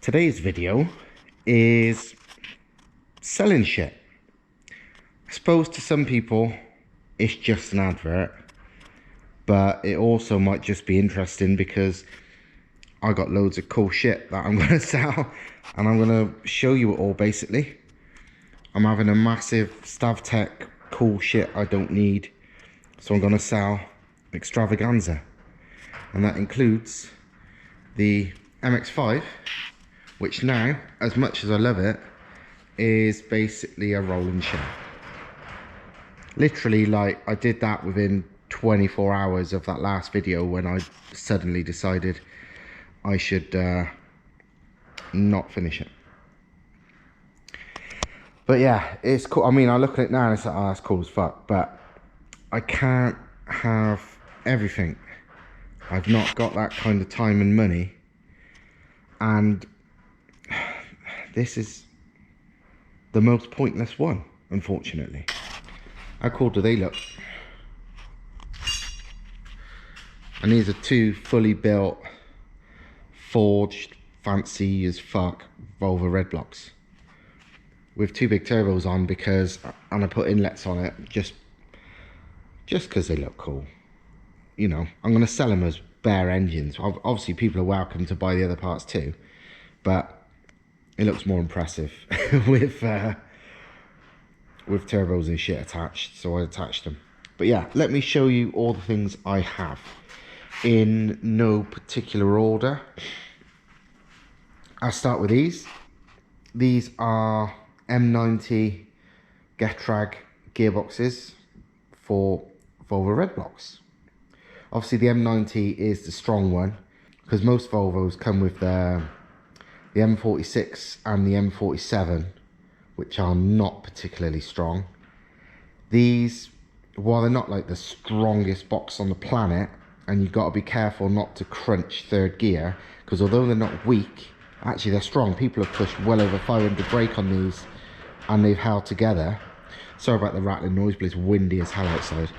Today's video is selling shit. I suppose to some people it's just an advert, but it also might just be interesting because I got loads of cool shit that I'm going to sell, and I'm going to show you it all. Basically, I'm having a massive Stav-Tech cool shit I don't need, so I'm going to sell extravaganza, and that includes the MX5, which now, as much as I love it, is basically a rolling shell. Literally, like, I did that within 24 hours of that last video when I suddenly decided I should not finish it. But yeah, it's cool. I mean, I look at it now and it's like, oh, that's cool as fuck, but I can't have everything. I've not got that kind of time and money, and this is the most pointless one, unfortunately. How cool do they look? And these are two fully built, forged, fancy as fuck Volvo red blocks with two big turbos on, because, and I put inlets on it just because they look cool. You know, I'm going to sell them as bare engines. Obviously people are welcome to buy the other parts too, but it looks more impressive with turbos and shit attached, so I attached them. But yeah, let me show you all the things I have in no particular order. I'll start with these. These are M90 Getrag gearboxes for Volvo red blocks. Obviously the M90 is the strong one, because most Volvos come with the M46 and the M47, which are not particularly strong. These, while they're not like the strongest box on the planet, and you've got to be careful not to crunch third gear, because although they're not weak, actually they're strong. People have pushed well over 500 brake on these and they've held together. Sorry about the rattling noise, but it's windy as hell outside.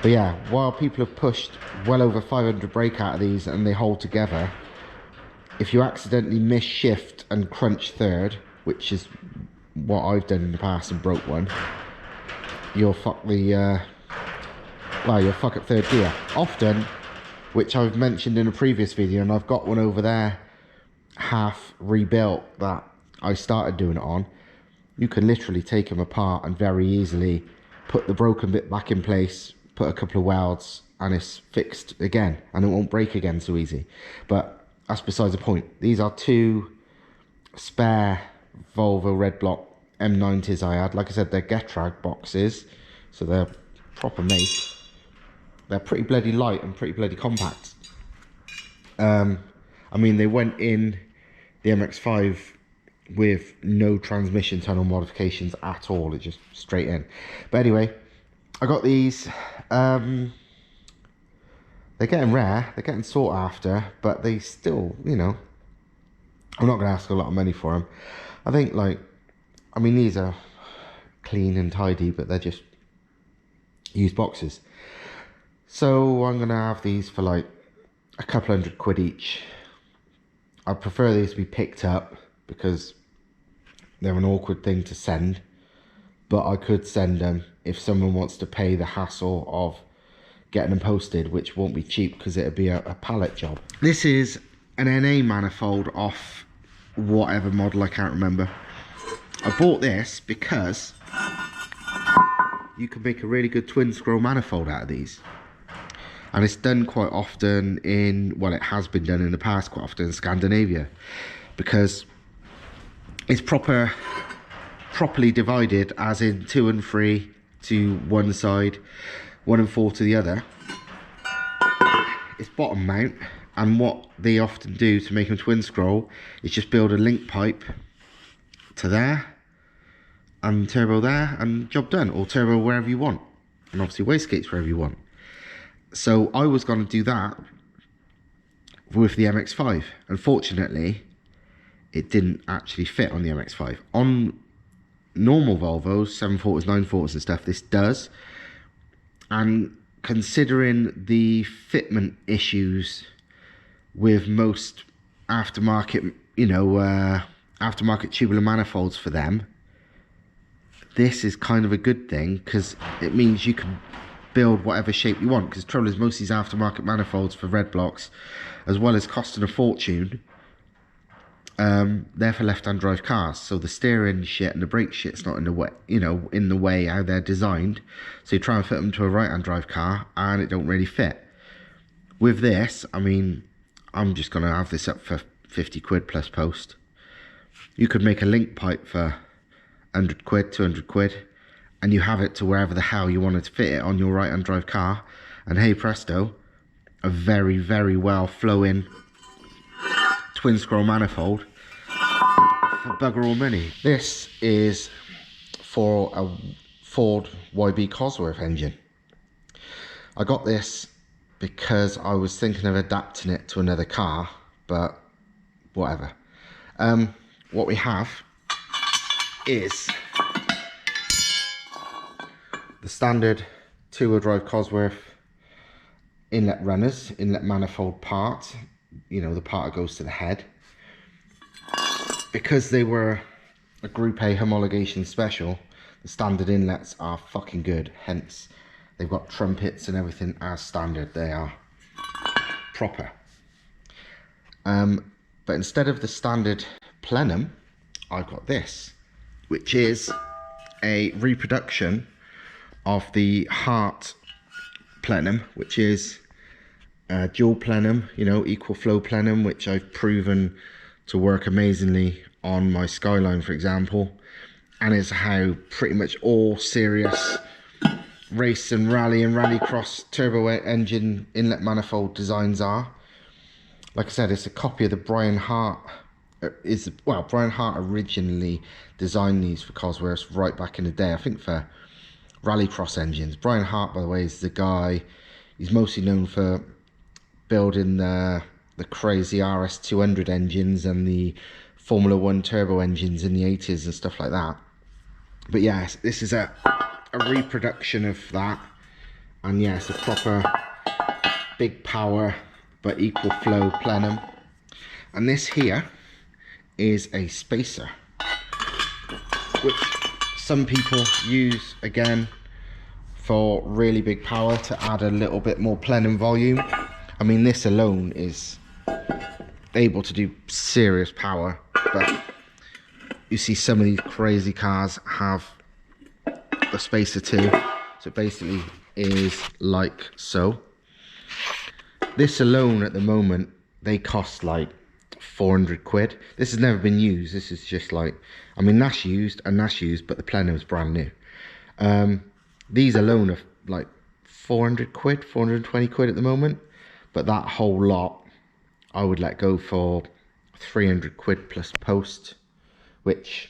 But yeah, while people have pushed well over 500 brake out of these and they hold together, if you accidentally miss shift and crunch third, which is what I've done in the past and broke one, you'll fuck the well, you'll fuck up third gear often, which I've mentioned in a previous video, and I've got one over there half rebuilt that I started doing it on. You can literally take them apart and very easily put the broken bit back in place, put a couple of welds, and it's fixed again, and it won't break again so easy. But that's besides the point. These are two spare Volvo red block M90s I had. Like I said, they're Getrag boxes, so they're proper make. They're pretty bloody light and pretty bloody compact. I mean, they went in the MX5 with no transmission tunnel modifications at all. It just straight in. But anyway, I got these. They're getting rare, they're getting sought after, but they still, you know, I'm not going to ask a lot of money for them. I think, like, I mean, these are clean and tidy, but they're just used boxes. So I'm going to have these for like a couple £100 each. I prefer these to be picked up because they're an awkward thing to send, but I could send them if someone wants to pay the hassle of getting them posted, which won't be cheap because it'll be a pallet job. This is an NA manifold off whatever model, I can't remember. I bought this because you can make a really good twin scroll manifold out of these, and it's done quite often in, well, it has been done in the past quite often in Scandinavia, because it's properly divided, as in 2 and 3 to one side, 1 and 4 to the other. It's bottom mount, and what they often do to make them twin scroll is just build a link pipe to there and turbo there and job done, or turbo wherever you want, and obviously wastegates wherever you want. So I was going to do that with the MX5. Unfortunately, it didn't actually fit on the MX5. On normal Volvos, 740s, 940s and stuff, this does. And considering the fitment issues with most aftermarket, aftermarket tubular manifolds for them, this is kind of a good thing, because it means you can build whatever shape you want. Because the trouble is, most of these aftermarket manifolds for red blocks, as well as costing a fortune, they're for left-hand drive cars, so the steering shit and the brake shit's not in the way, in the way how they're designed. So you try and fit them to a right-hand drive car, and it don't really fit. With this, I mean, I'm just gonna have this up for 50 quid plus post. You could make a link pipe for 100 quid, 200 quid, and you have it to wherever the hell you wanted to fit it on your right-hand drive car, and hey presto, a very, very well flowing twin scroll manifold for bugger all money. This is for a Ford YB Cosworth engine. I got this because I was thinking of adapting it to another car, but whatever. What we have is the standard two-wheel drive Cosworth inlet runners, inlet manifold part, the part that goes to the head. Because they were a Group A homologation special, the standard inlets are fucking good, hence they've got trumpets and everything as standard. They are proper. But instead of the standard plenum, I've got this, which is a reproduction of the Hart plenum, which is dual plenum, equal flow plenum, which I've proven to work amazingly on my Skyline, for example, and is how pretty much all serious race and rallycross turbo engine inlet manifold designs are. Like I said, it's a copy of the Brian Hart. Brian Hart originally designed these for Cosworths right back in the day, I think for rallycross engines. Brian Hart, by the way, is the guy, he's mostly known for building the crazy RS200 engines and the Formula 1 turbo engines in the 80s and stuff like that. But yes, this is a reproduction of that, and yes, a proper big power but equal flow plenum. And this here is a spacer, which some people use again for really big power to add a little bit more plenum volume. I mean, this alone is able to do serious power, but you see some of these crazy cars have the spacer too. So it basically is like so. This alone at the moment, they cost like 400 quid. This has never been used. This is just like, I mean, that's used and that's used, but the plenum is brand new. These alone are like 400 quid, 420 quid at the moment. But that whole lot, I would let go for 300 quid plus post, which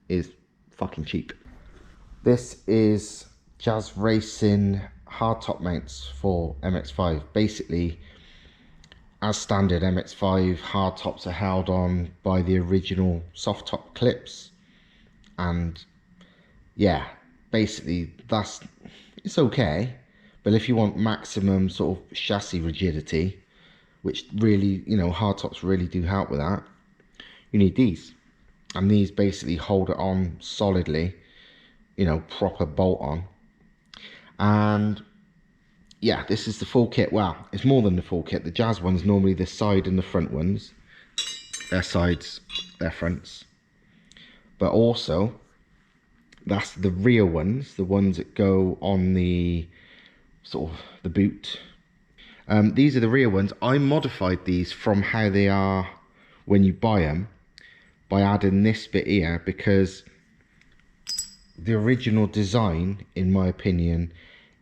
is fucking cheap. This is Jazz Racing hardtop mounts for MX5. Basically, as standard, MX5 hardtops are held on by the original soft top clips, and yeah, basically it's okay. But if you want maximum sort of chassis rigidity, which really, hardtops really do help with that, you need these. And these basically hold it on solidly, proper bolt on. And yeah, this is the full kit. Well, it's more than the full kit. The Jazz ones, normally the side and the front ones, their sides, their fronts. But also, that's the rear ones, the ones that go on the sort of the boot. These are the rear ones. I modified these from how they are when you buy them by adding this bit here, because the original design, in my opinion,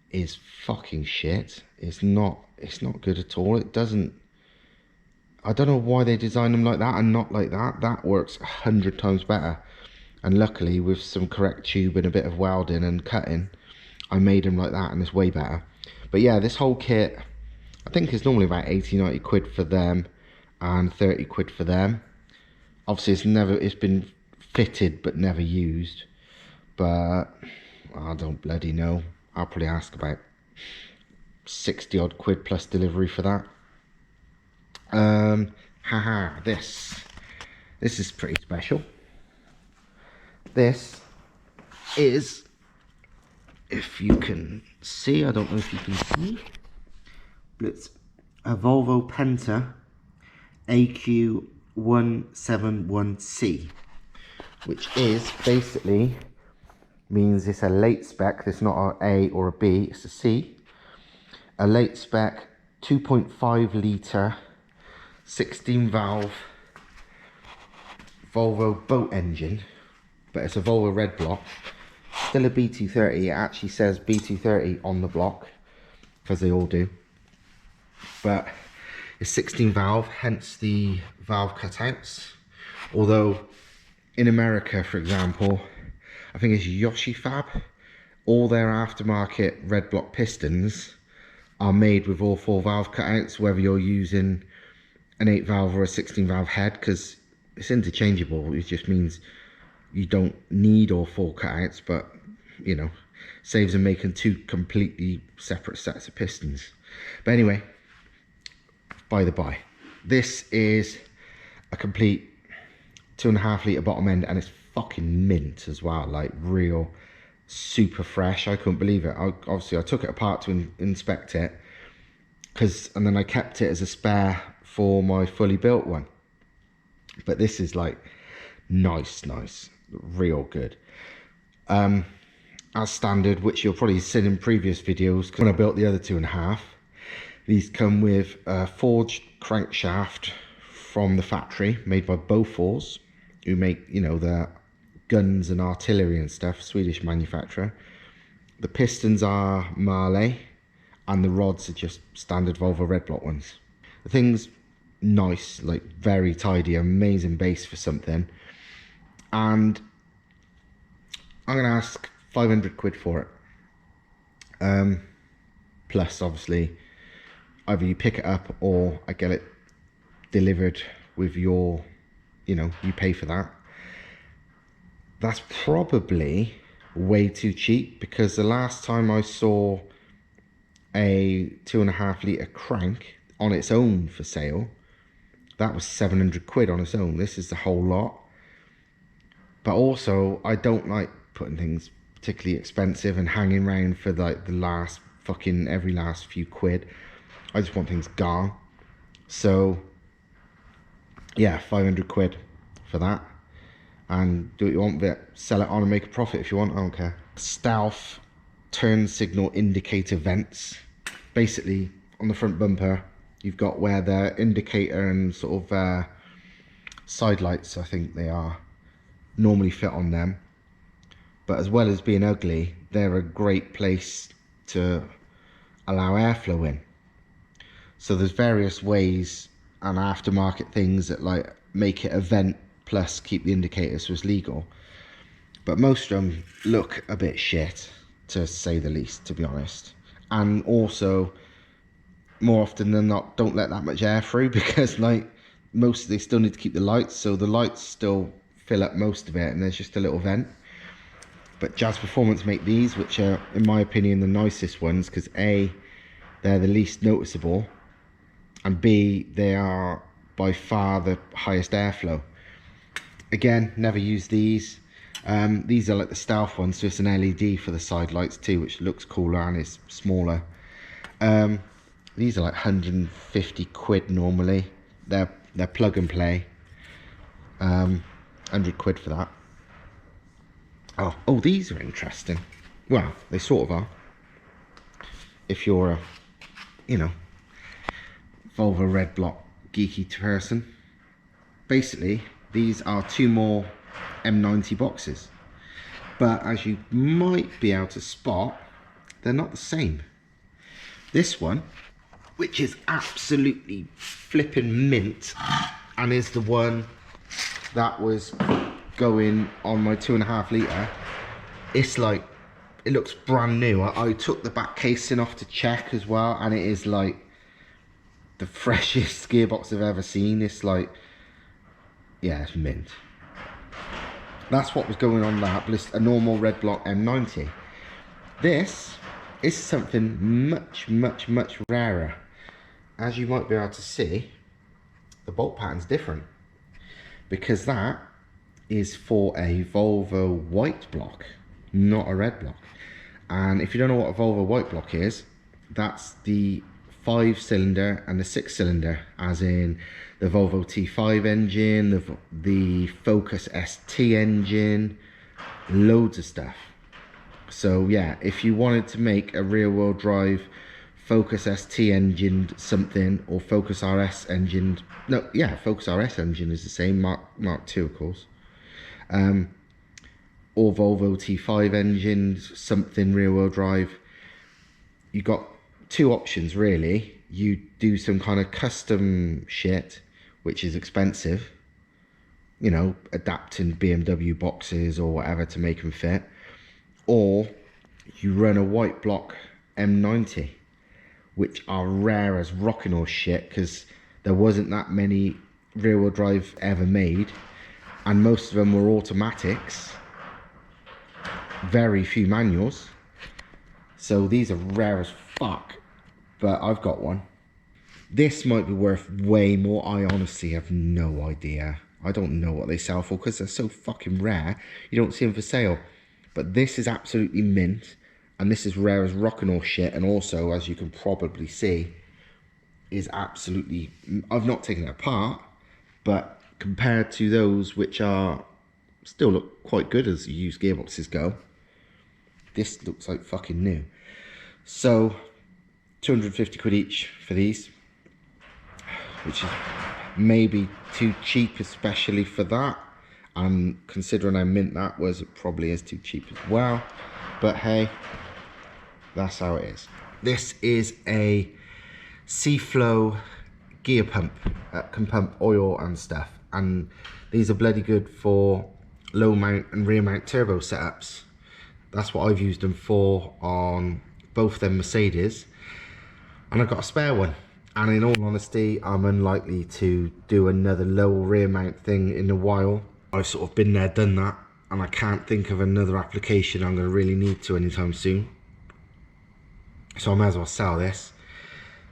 is fucking shit. It's not good at all. It doesn't, I don't know why they design them like that and not like that. That works 100 times better. And luckily, with some correct tube and a bit of welding and cutting, I made them like that, and it's way better. But yeah, this whole kit, I think it's normally about 80-90 quid for them and 30 quid for them. Obviously, it's been fitted but never used. But I don't bloody know. I'll probably ask about 60 odd quid plus delivery for that. Haha, this is pretty special. This is, if you can see, I don't know if you can see, but it's a Volvo Penta AQ171C, which is basically means it's a late spec. It's not an A or a B, it's a C. A late spec 2.5 litre 16 valve Volvo boat engine, but it's a Volvo red block, still a B230. It actually says B230 on the block, because they all do, but it's 16 valve, hence the valve cutouts. Although in America, for example, I think it's Yoshi Fab, all their aftermarket red block pistons are made with all 4 valve cutouts, whether you're using an 8 valve or a 16 valve head, because it's interchangeable. It just means you don't need all 4 cutouts, but you know, saves them making 2 completely separate sets of pistons. But anyway, by the by, this is a complete 2.5 litre bottom end, and it's fucking mint as well, like real super fresh. I couldn't believe it. Obviously I took it apart to inspect it, and then I kept it as a spare for my fully built one. But this is like nice, real good. As standard, which you'll probably seen in previous videos, because when I built the other 2.5, these come with a forged crankshaft from the factory, made by Bofors, who make, you know, the guns and artillery and stuff, Swedish manufacturer. The pistons are Marley, and the rods are just standard Volvo red block ones. The thing's nice, like very tidy, amazing base for something, and I'm gonna ask 500 quid for it. Plus obviously either you pick it up or I get it delivered with your, you know, you pay for that. That's probably way too cheap, because the last time I saw a 2.5 litre crank on its own for sale, that was 700 quid on its own. This is the whole lot. But also, I don't like putting things particularly expensive and hanging around for like the last fucking every last few quid. I just want things gone. So yeah, 500 quid for that, and do what you want with it. Sell it on and make a profit if you want, I don't care. Stealth turn signal indicator vents. Basically on the front bumper you've got where the indicator and sort of side lights, I think they are, normally fit on them. But as well as being ugly, they're a great place to allow airflow in. So there's various ways and aftermarket things that like make it a vent plus keep the indicator so it's legal. But most of them look a bit shit, to say the least, to be honest. And also, more often than not, don't let that much air through, because like they still need to keep the lights, so the lights still fill up most of it and there's just a little vent. But Jazz Performance make these, which are in my opinion the nicest ones, because A, they're the least noticeable, and B, they are by far the highest airflow. Again, never use these. These are like the stealth ones, so it's an LED for the side lights too, which looks cooler and is smaller. These are like 150 quid normally. They're plug and play. 100 quid for that. Oh, these are interesting. Well, they sort of are. If you're a, you know, Volvo red block geeky person. Basically, these are 2 more M90 boxes. But as you might be able to spot, they're not the same. This one, which is absolutely flipping mint, and is the one that was going on my 2.5 litre, it's like, it looks brand new. I took the back casing off to check as well, and it is like the freshest gearbox I've ever seen. It's like, yeah, it's mint. That's what was going on that, but it's a normal red block M90. This is something much rarer. As you might be able to see, the bolt pattern's different, because that is for a Volvo white block, not a red block. And if you don't know what a Volvo white block is, that's the 5-cylinder and the 6-cylinder, as in the Volvo T5 engine, the Focus ST engine, loads of stuff. So yeah, if you wanted to make a rear-wheel drive Focus ST engine something, or Focus RS engine, no, yeah, Focus RS engine is the same, Mark II of course, or Volvo T5 engines, something rear-wheel drive, you got two options really. You do some kind of custom shit, which is expensive, you know, adapting BMW boxes or whatever to make them fit, or you run a white block M90, which are rare as rocking horse shit, because there wasn't that many rear-wheel drive ever made, and most of them were automatics, very few manuals. So these are rare as fuck, but I've got one. This might be worth way more. I honestly have no idea. I don't know what they sell for, because they're so fucking rare. You don't see them for sale. But this is absolutely mint, and this is rare as rockin' horse shit, and also, as you can probably see, is absolutely... I've not taken it apart, but compared to those which are still look quite good as used gearboxes go, this looks like fucking new. So 250 quid each for these, which is maybe too cheap, especially for that, and considering how mint that was, it probably is too cheap as well, but hey, that's how it is. This is a C-Flow gear pump, can pump oil and stuff, and these are bloody good for low mount and rear mount turbo setups. That's what I've used them for on both them Mercedes, and I've got a spare one. And in all honesty, I'm unlikely to do another low rear mount thing in a while. I've sort of been there, done that, and I can't think of another application I'm going to really need to anytime soon. So I might as well sell this.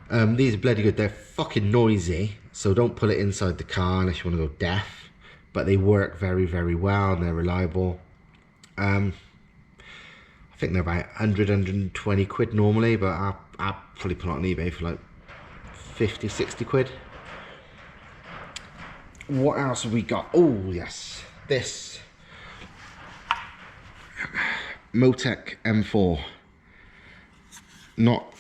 These are bloody good. They're fucking noisy, so don't pull it inside the car unless you want to go deaf. But they work very, very well, and they're reliable. I think they're about 100, 120 quid normally, but I'll probably put it on eBay for like 50, 60 quid. What else have we got? Oh yes, this Motec M4. Not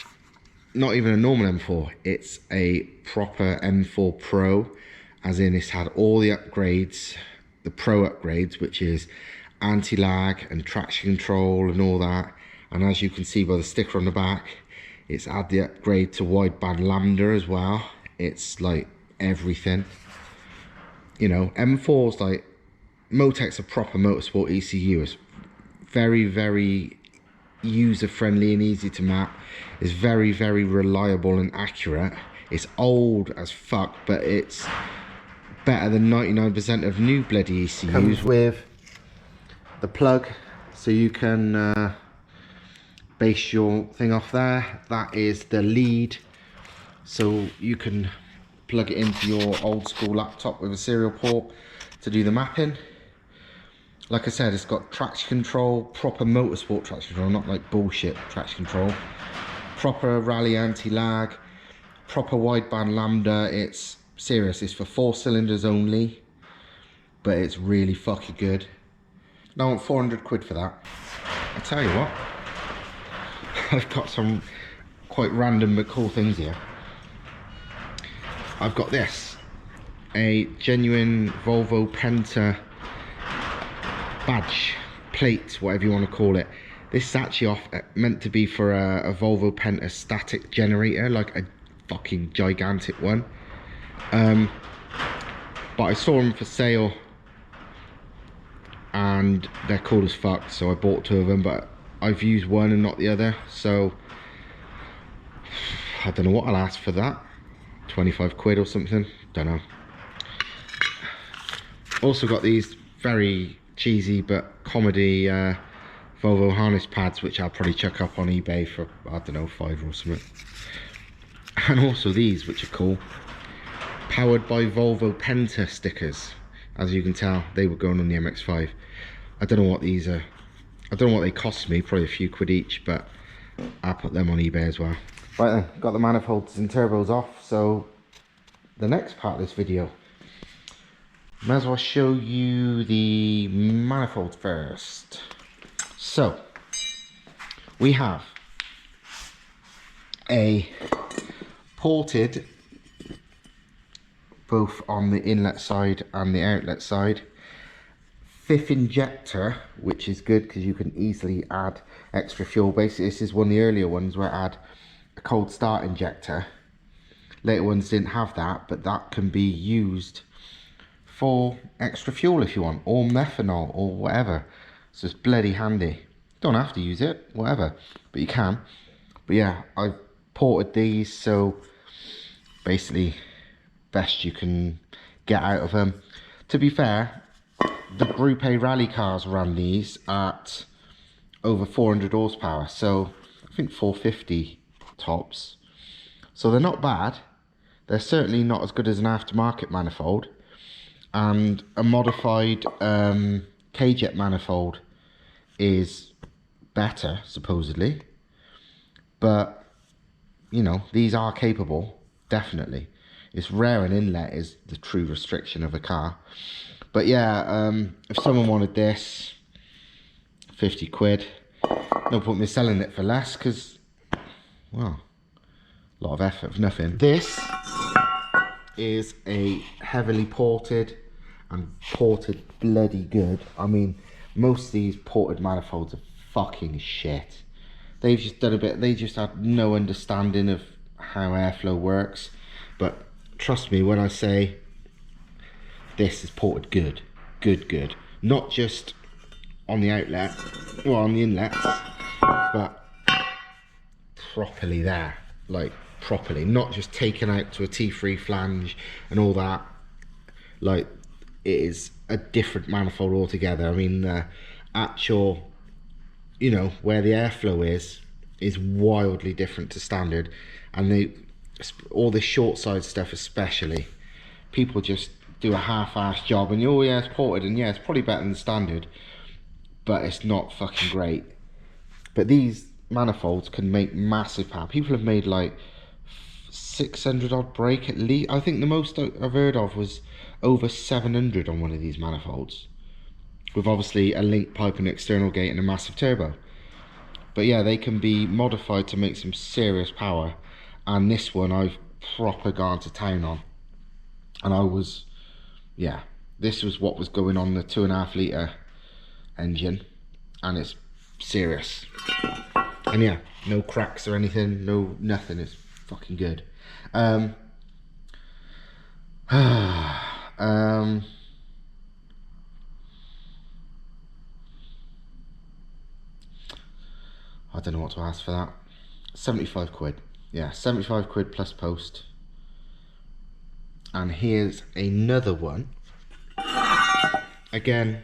even a normal M4, it's a proper M4 Pro, as in it's had all the upgrades, the Pro upgrades, which is anti-lag and traction control and all that. And as you can see by the sticker on the back, it's had the upgrade to wideband lambda as well. It's like everything, you know. M4's like, Motec's a proper motorsport ECU. It's very, very user friendly and easy to map. It's very, very reliable and accurate. It's old as fuck, but it's better than 99% of new bloody ECUs. Comes with the plug, so you can base your thing off there. That is the lead, so you can plug it into your old school laptop with a serial port to do the mapping. Like I said, it's got traction control, proper motorsport traction control, not like bullshit traction control. Proper rally anti-lag, proper wideband lambda. It's serious, it's for 4 cylinders only, but it's really fucking good. Now I want 400 quid for that. I tell you what, I've got some quite random but cool things here. I've got this, a genuine Volvo Penta badge, plate, whatever you want to call it. This is actually meant to be for a Volvo Penta static generator, like a fucking gigantic one. But I saw them for sale and they're cool as fuck, so I bought 2 of them, but I've used one and not the other, so I don't know what I'll ask for that. 25 quid or something, don't know. Also got these very cheesy but comedy Volvo harness pads, which I'll probably chuck up on eBay for, I don't know, 5 or something. And also these, which are cool. Powered by Volvo Penta stickers. As you can tell, they were going on the MX5. I don't know what these are. I don't know what they cost me, probably a few quid each, but I'll put them on eBay as well. Right then, got the manifolds and turbos off, so the next part of this video, might as well show you the manifolds first. So, we have a ported, both on the inlet side and the outlet side, fifth injector, which is good because you can easily add extra fuel. Basically, this is one of the earlier ones where I had a cold start injector. Later ones didn't have that, but that can be used for extra fuel if you want, or methanol or whatever. So it's bloody handy. Don't have to use it, whatever, but you can. But yeah, I've ported these, so basically best you can get out of them. To be fair, the Group A rally cars ran these at over 400 horsepower, so I think 450 tops. So they're not bad. They're certainly not as good as an aftermarket manifold, and a modified K-Jet manifold is better, supposedly. But, you know, these are capable, definitely. It's rare an inlet is the true restriction of a car. But yeah, if someone wanted this, 50 quid, no point me selling it for less, because, well, a lot of effort for nothing. This is a heavily ported, and ported bloody good. I mean, most of these ported manifolds are fucking shit. They've just done a bit, they just had no understanding of how airflow works. But trust me when I say this is ported good. Good. Not just on the outlet, or on the inlets, but properly there. Like, properly. Not just taken out to a T3 flange and all that. Like, it is a different manifold altogether. I mean, the actual, you know, where the airflow is wildly different to standard. And all the short side stuff especially, people just do a half-assed job and oh yeah, it's ported, and yeah, it's probably better than standard, but it's not fucking great. But these manifolds can make massive power. People have made like 600 odd brake at least. I think the most I've heard of was over 700 on one of these manifolds, with obviously a link pipe and external gate and a massive turbo. But yeah, they can be modified to make some serious power, and this one I've proper gone to town on. And I was, yeah, this was what was going on the 2.5 litre engine, and it's serious. And yeah, no cracks or anything, no nothing. It's fucking good. I don't know what to ask for that. 75 quid. Yeah, 75 quid plus post. And here's another one. Again,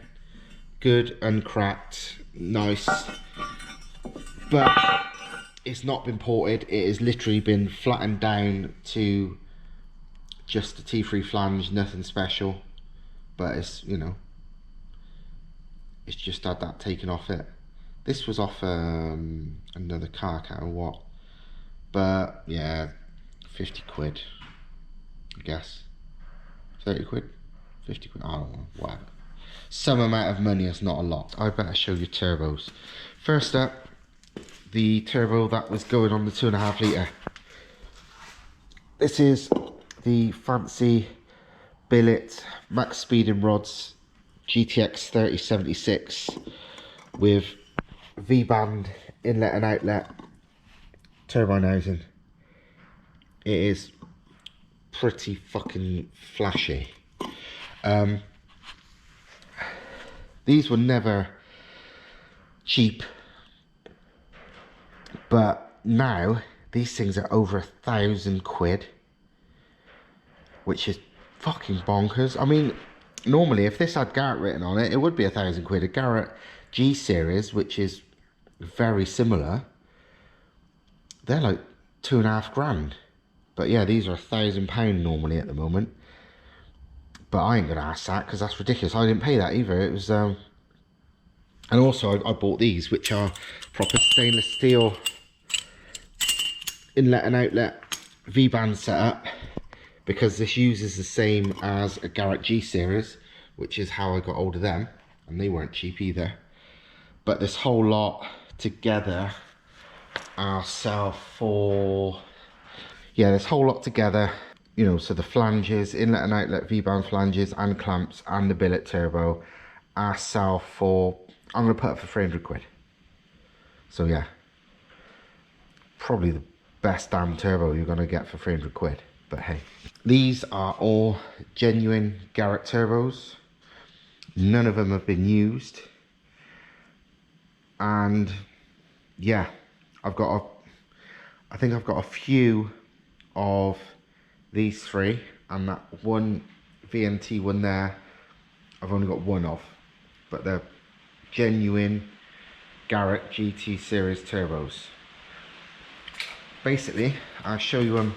good, uncracked, nice. But it's not been ported. It has literally been flattened down to just a T3 flange, nothing special. But it's, you know, it's just had that taken off it. This was off another car, I can't remember what. But yeah, 50 quid, I guess. 30 quid, 50 quid, I don't know, whatever. Some amount of money is not a lot. I better show you turbos. First up, the turbo that was going on the 2.5 litre. This is the fancy billet max speeding rods GTX 3076 with V-band inlet and outlet turbine housing. It is pretty fucking flashy. These were never cheap, but now these things are over 1,000 quid, which is fucking bonkers. I mean, normally if this had Garrett written on it, it would be 1,000 quid. A Garrett G series, which is very similar, they're like 2.5 grand. But yeah, these are £1,000 normally at the moment. But I ain't gonna ask that because that's ridiculous. I didn't pay that either. It was and also I bought these, which are proper stainless steel inlet and outlet V-band setup, because this uses the same as a Garrett G series, which is how I got hold of them, and they weren't cheap either. But this whole lot together I'll sell for, yeah, this whole lot together, you know, so the flanges, inlet and outlet V-band flanges and clamps and the billet turbo, I sell for, I'm going to put it for 300 quid. So yeah, probably the best damn turbo you're going to get for 300 quid. But hey, these are all genuine Garrett turbos. None of them have been used. And yeah, I think I've got a few of these three, and that one VMT one there I've only got one of, but they're genuine Garrett GT series turbos. Basically, I'll show you them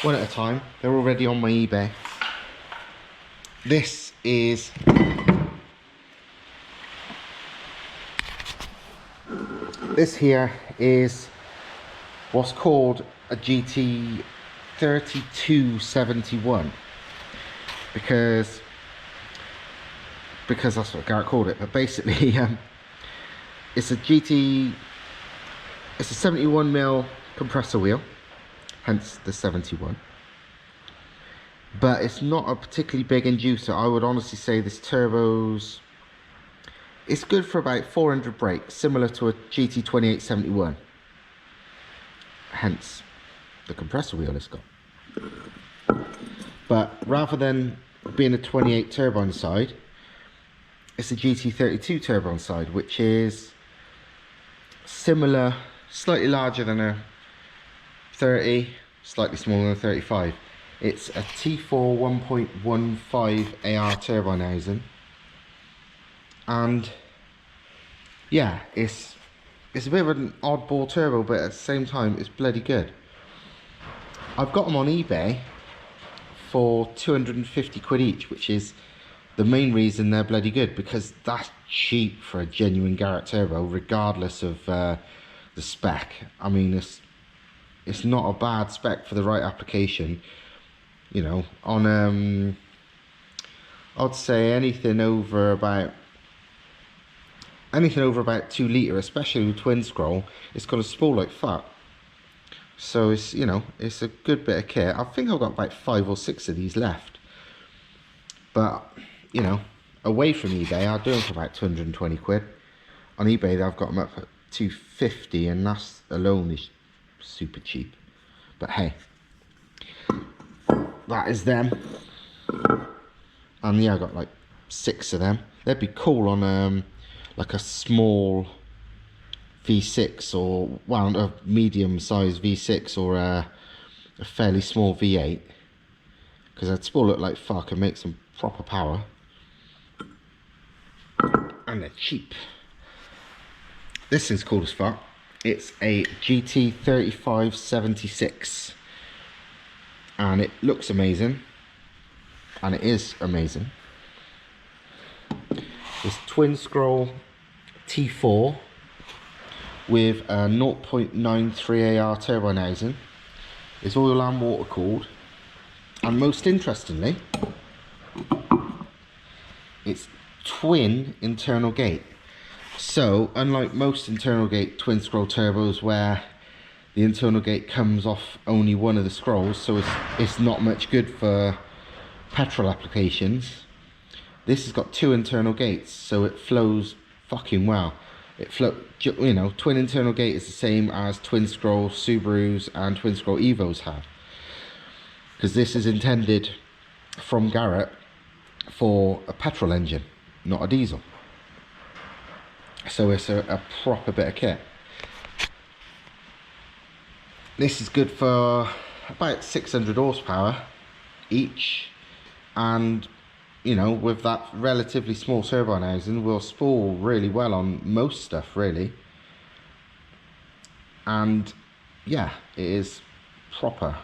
one at a time. They're already on my eBay. This here is what's called a GT 3271 because that's what Garrett called it. But basically, it's a 71mm compressor wheel, hence the 71. But it's not a particularly big inducer. I would honestly say this turbo's, it's good for about 400 brake, similar to a GT 2871. Hence the compressor wheel it's got. But rather than being a 28 turbo inside, it's a GT32 turbo inside, which is similar, slightly larger than a 30, slightly smaller than a 35. It's a T4 1.15 AR turbo housing, and yeah, it's a bit of an oddball turbo, but at the same time it's bloody good. I've got them on eBay for 250 quid each, which is the main reason they're bloody good, because that's cheap for a genuine Garrett turbo, regardless of the spec. I mean, it's not a bad spec for the right application. You know, on I'd say anything over about 2 litre, especially with twin scroll, it's got a spool like fuck. So it's, you know, it's a good bit of kit. I think I've got about 5 or 6 of these left. But, you know, away from eBay, I'll do them for about 220 quid. On eBay, I've got them up at 250, and that alone is super cheap. But hey, that is them. And yeah, I got like 6 of them. They'd be cool on like a small V6, or well, a medium sized V6, or a fairly small V8, because they'd still look like fuck and make some proper power, and they're cheap. This is cool as fuck. It's a GT 3576, and it looks amazing, and it is amazing. It's twin scroll T4 with a 0.93 AR turbo housing. It's oil and water cooled, and most interestingly, it's twin internal gate. So unlike most internal gate twin scroll turbos where the internal gate comes off only one of the scrolls, so it's not much good for petrol applications, this has got 2 internal gates, so it flows fucking well. You know, twin internal gate is the same as twin scroll Subarus and twin scroll Evos have, because this is intended from Garrett for a petrol engine, not a diesel. So it's a proper bit of kit. This is good for about 600 horsepower each, and you know, with that relatively small turbo housing, will spool really well on most stuff really. And yeah, it is proper.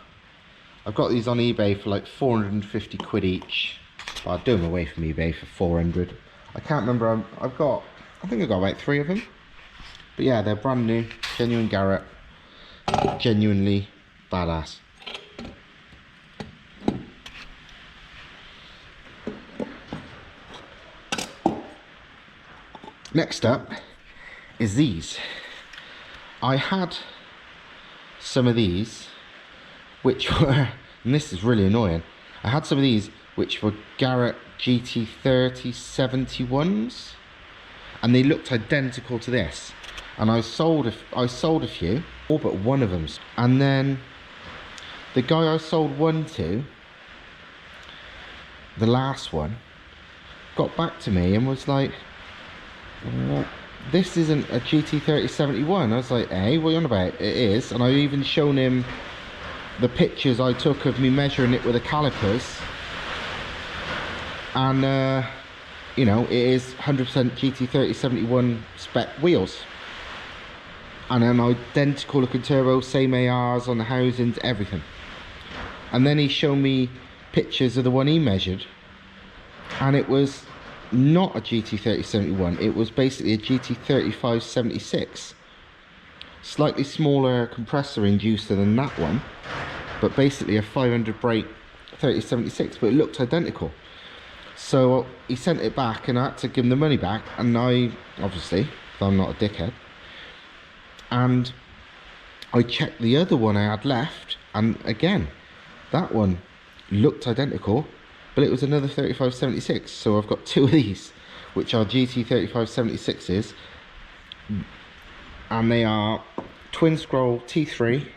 I've got these on eBay for like 450 quid each. But I'll do them away from eBay for 400. I can't remember, I think I got about 3 of them. But yeah, they're brand new, genuine Garrett, genuinely badass. Next up is these. I had some of these which were, and this is really annoying, I had some of these which were Garrett GT3071s, and they looked identical to this, and I sold a few, all but one of them. And then the guy I sold one to, the last one, got back to me and was like, this isn't a GT3071. I was like, hey, what are you on about? It is. And I even shown him the pictures I took of me measuring it with the calipers, and you know, it is 100% GT3071 spec wheels, and an identical looking turbo, same ARs on the housings, everything. And then he showed me pictures of the one he measured, and it was not a GT3071, it was basically a GT3576. Slightly smaller compressor inducer than that one, but basically a 500 brake 3076, but it looked identical. So he sent it back and I had to give him the money back, and I, obviously, I'm not a dickhead, and I checked the other one I had left, and again, that one looked identical, but it was another 3576. So I've got 2 of these, which are GT3576s, and they are twin scroll T3,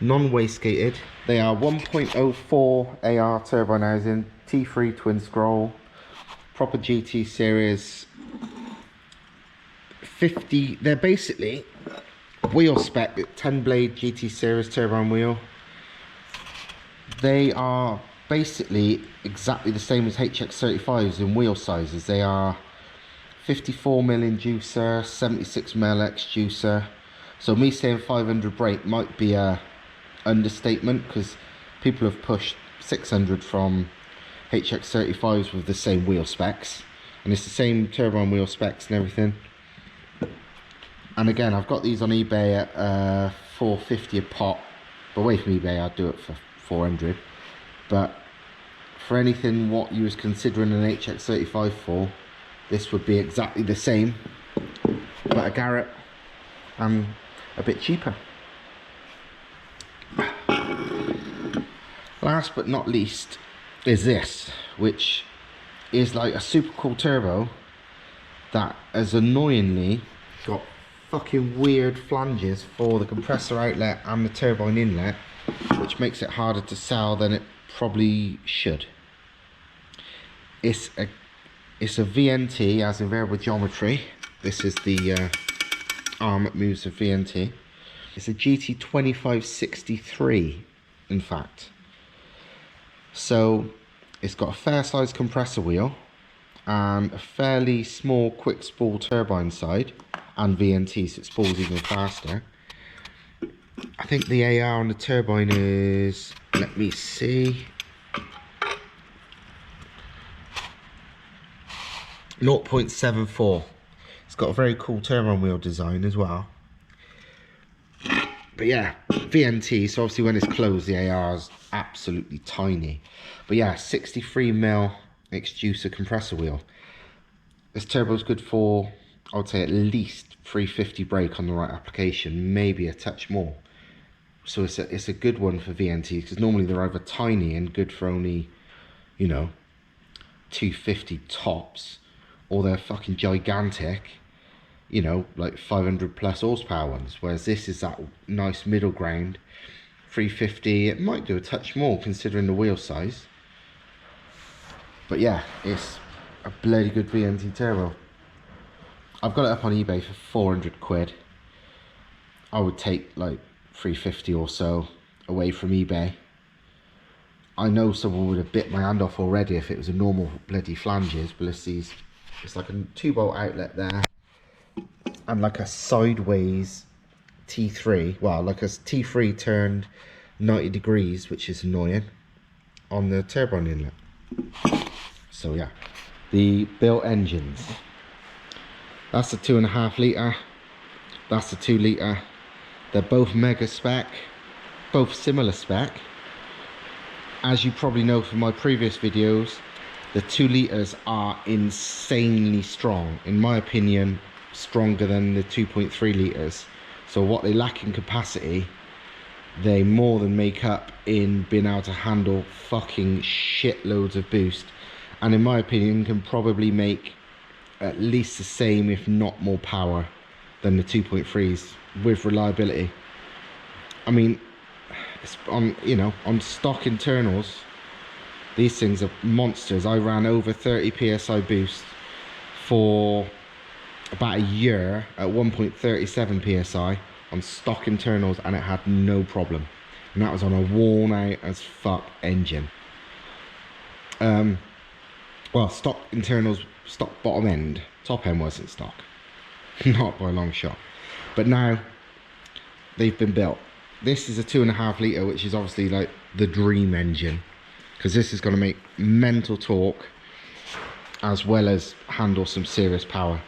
non-wastegated. They are 1.04 AR turbine housing, T3 twin scroll, proper GT series 50. They're basically wheel spec 10 blade GT series turbine wheel. They are basically exactly the same as HX35s in wheel sizes. They are 54mm inducer, 76mm exducer. So me saying 500 brake might be a understatement, because people have pushed 600 from HX35s with the same wheel specs, and it's the same turbine wheel specs and everything. And again, I've got these on eBay at 450 a pop, but away from eBay I'd do it for 400. But for anything what you was considering an HX35 for, this would be exactly the same, but a Garrett and a bit cheaper. Last but not least is this, which is like a super cool turbo that has annoyingly got fucking weird flanges for the compressor outlet and the turbine inlet, which makes it harder to sell than it probably should. It's a VNT, as in variable geometry. This is the arm that moves the VNT. It's a GT2563, in fact. So it's got a fair sized compressor wheel and a fairly small quick spool turbine side and VNT, so it spools even faster. I think the AR on the turbine is, let me see, 0.74. It's got a very cool turbine wheel design as well. But yeah, VNT, so obviously when it's closed the AR is absolutely tiny. But yeah, 63mm exducer compressor wheel. This turbo is good for, I would say, at least 350 brake on the right application, maybe a touch more. So it's a good one for VNT, because normally they're either tiny and good for only, you know, 250 tops, or they're fucking gigantic, you know, like 500 plus horsepower ones, whereas this is that nice middle ground, 350. It might do a touch more considering the wheel size, but yeah, it's a bloody good VNT turbo. I've got it up on eBay for 400 quid. I would take like 350 or so away from eBay. I know someone would have bit my hand off already if it was a normal bloody flanges, but it's like a 2-bolt outlet there, and like a sideways T3, well, like a T3 turned 90 degrees, which is annoying, on the turbine inlet. So yeah, the built engines. That's a 2.5 litre, that's a 2 litre. They're both mega spec, both similar spec. As you probably know from my previous videos, the 2 litres are insanely strong. In my opinion, stronger than the 2.3 litres. So what they lack in capacity, they more than make up in being able to handle fucking shitloads of boost. And in my opinion, can probably make at least the same, if not more power than the 2.3s with reliability. I mean, it's on, you know, on stock internals, these things are monsters. I ran over 30 psi boost for about a year at 1.37 psi on stock internals, and it had no problem. And that was on a worn out as fuck engine. Well, stock internals, stock bottom end, top end wasn't stock, not by a long shot. But now they've been built. This is a 2.5 litre, which is obviously like the dream engine, because this is going to make mental torque as well as handle some serious power.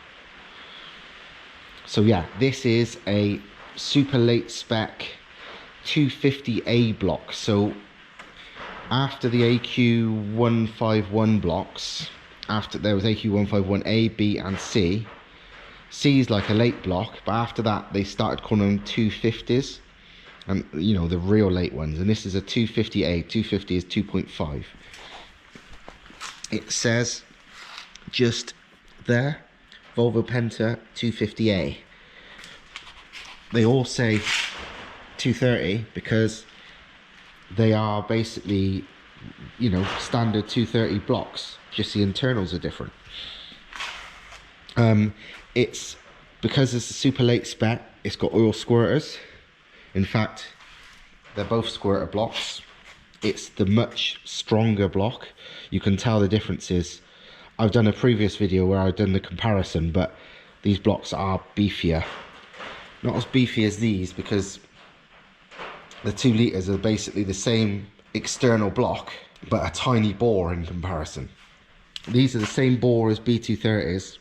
So yeah, this is a super late spec 250A block. So after the AQ151 blocks, after there was AQ151A, B and C. C is like a late block, but after that they started calling them 250s, and you know, the real late ones. And this is a 250A. 250 is 2.5. It says just there, Volvo Penta 250A. They all say 230 because they are basically, you know, standard 230 blocks, just the internals are different. It's because it's a super late spec, it's got oil squirters. In fact, they're both squirter blocks. It's the much stronger block. You can tell the differences. I've done a previous video where I've done the comparison, but these blocks are beefier. Not as beefy as these, because the 2 litres are basically the same external block, but a tiny bore in comparison. These are the same bore as B230s,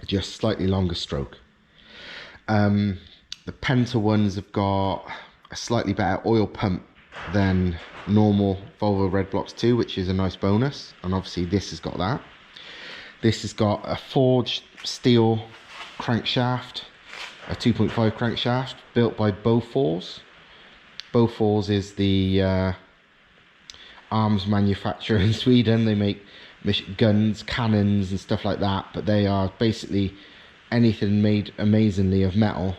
just slightly longer stroke. The Penta ones have got a slightly better oil pump than normal Volvo Red Blocks 2, which is a nice bonus. And obviously this has got that. This has got a forged steel crankshaft, a 2.5 crankshaft built by Bofors. Bofors is the arms manufacturer in Sweden. They make guns, cannons and stuff like that, but they are basically anything made amazingly of metal.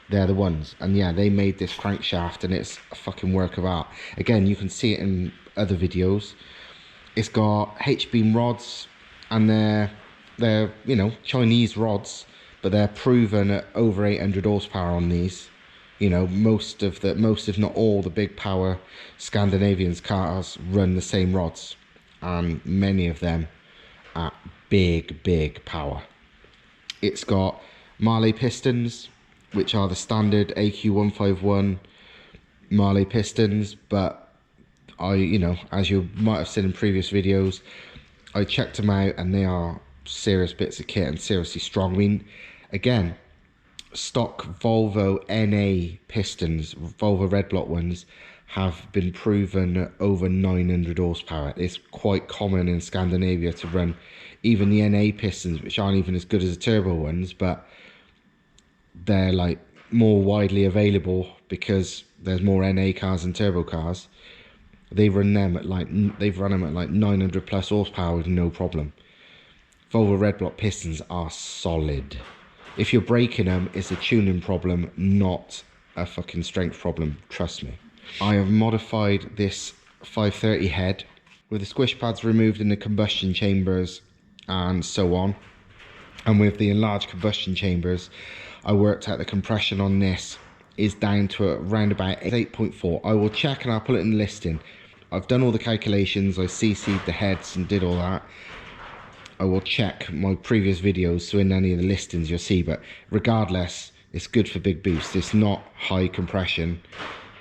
They're the ones. And yeah, they made this crankshaft and it's a fucking work of art. Again, you can see it in other videos. It's got H-beam rods, and they're you know, Chinese rods, but they're proven at over 800 horsepower on these. You know, most if not all the big power Scandinavian cars run the same rods, and many of them at big power. It's got Marley pistons, which are the standard AQ151 Marley pistons, but you know, as you might have seen in previous videos, I checked them out and they are serious bits of kit and seriously strong. I mean, again, stock Volvo NA pistons, Volvo Red Block ones, have been proven at over 900 horsepower. It's quite common in Scandinavia to run even the NA pistons, which aren't even as good as the turbo ones, but they're like more widely available because there's more NA cars than turbo cars. They've run them at like 900 plus horsepower with no problem. Volvo Red Block pistons are solid. If you're breaking them, it's a tuning problem, not a fucking strength problem, trust me. I have modified this 530 head with the squish pads removed in the combustion chambers and so on. And with the enlarged combustion chambers, I worked out the compression on this is down to around about 8.4. I will check and I'll put it in the listing. I've done all the calculations, I CC'd the heads and did all that. I will check my previous videos, so in any of the listings you'll see, but regardless, it's good for big boost. It's not high compression,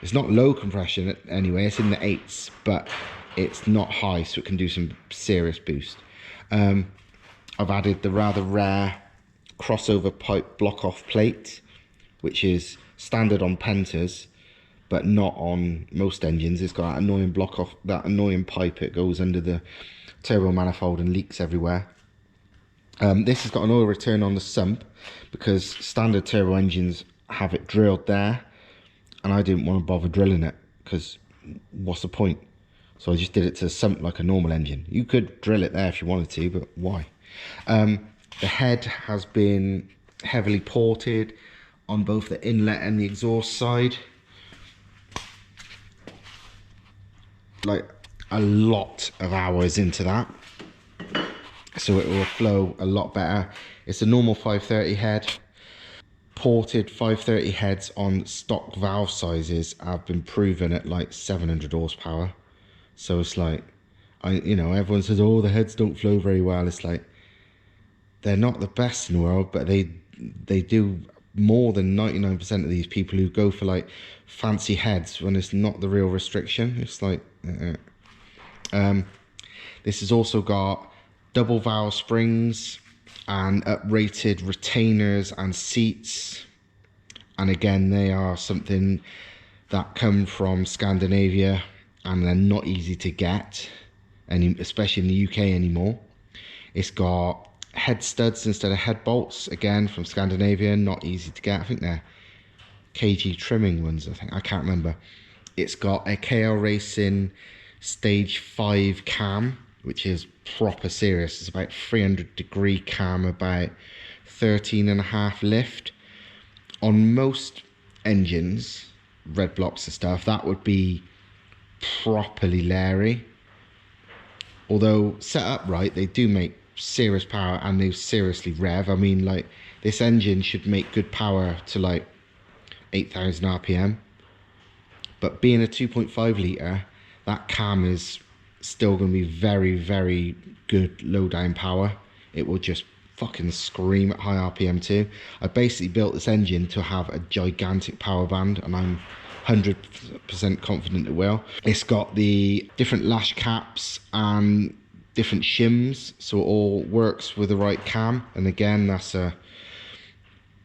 It's not low compression anyway, it's in the 8s, but it's not high, so it can do some serious boost. I've added the rather rare crossover pipe block off plate, which is standard on Pentas, but not on most engines. It's got that annoying block off, that annoying pipe. It goes under the turbo manifold and leaks everywhere. This has got an oil return on the sump because standard turbo engines have it drilled there, and I didn't want to bother drilling it because what's the point? So I just did it to the sump like a normal engine. You could drill it there if you wanted to, but why? The head has been heavily ported on both the inlet and the exhaust side. Like a lot of hours into that, so it will flow a lot better. It's a normal 530 head. Ported 530 heads on stock valve sizes have been proven at like 700 horsepower. So it's like, you know, everyone says, oh, the heads don't flow very well. It's like, they're not the best in the world, but they do more than 99% of these people who go for like fancy heads when it's not the real restriction. It's like, this has also got double valve springs and uprated retainers and seats, and again, they are something that come from Scandinavia, and they're not easy to get, especially in the UK anymore. It's got head studs instead of head bolts, again from Scandinavia, not easy to get. I think they're KG trimming ones, I can't remember. It's got a KL Racing stage 5 cam, which is proper serious. It's about 300-degree cam, about 13.5 lift. On most engines, red blocks and stuff, that would be properly leery. Although set up right, they do make serious power and they seriously rev. I mean, like, this engine should make good power to like 8,000 RPM. But being a 2.5 litre, that cam is still going to be very, very good low down power. It will just fucking scream at high RPM too. I basically built this engine to have a gigantic power band, and I'm 100% confident it will. It's got the different lash caps and different shims, so it all works with the right cam. And again, that's a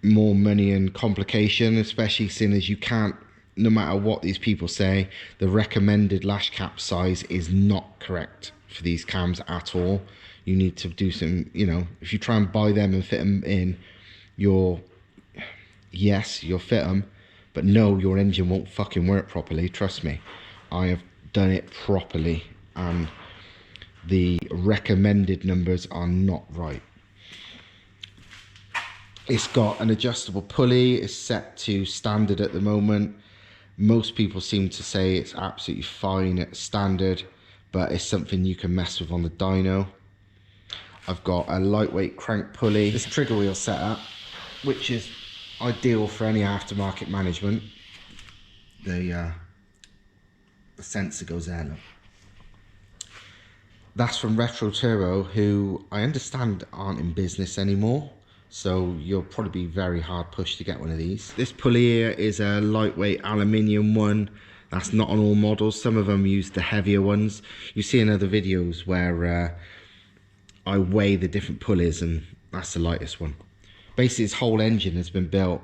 more money and complication, especially seeing as you can't, no matter what these people say, the recommended lash cap size is not correct for these cams at all. You need to do some, you know, if you try and buy them and fit them in, you'll fit them, but no, your engine won't fucking work properly. Trust me, I have done it properly, and the recommended numbers are not right. It's got an adjustable pulley. It's set to standard at the moment. Most people seem to say it's absolutely fine at standard, but it's something you can mess with on the dyno. I've got a lightweight crank pulley. This trigger wheel setup, which is ideal for any aftermarket management. The sensor goes there, look. That's from Retro Turbo, who I understand aren't in business anymore. So you'll probably be very hard pushed to get one of these. This pulley here is a lightweight aluminium one. That's not on all models. Some of them use the heavier ones. You see in other videos where I weigh the different pulleys, and that's the lightest one. Basically, this whole engine has been built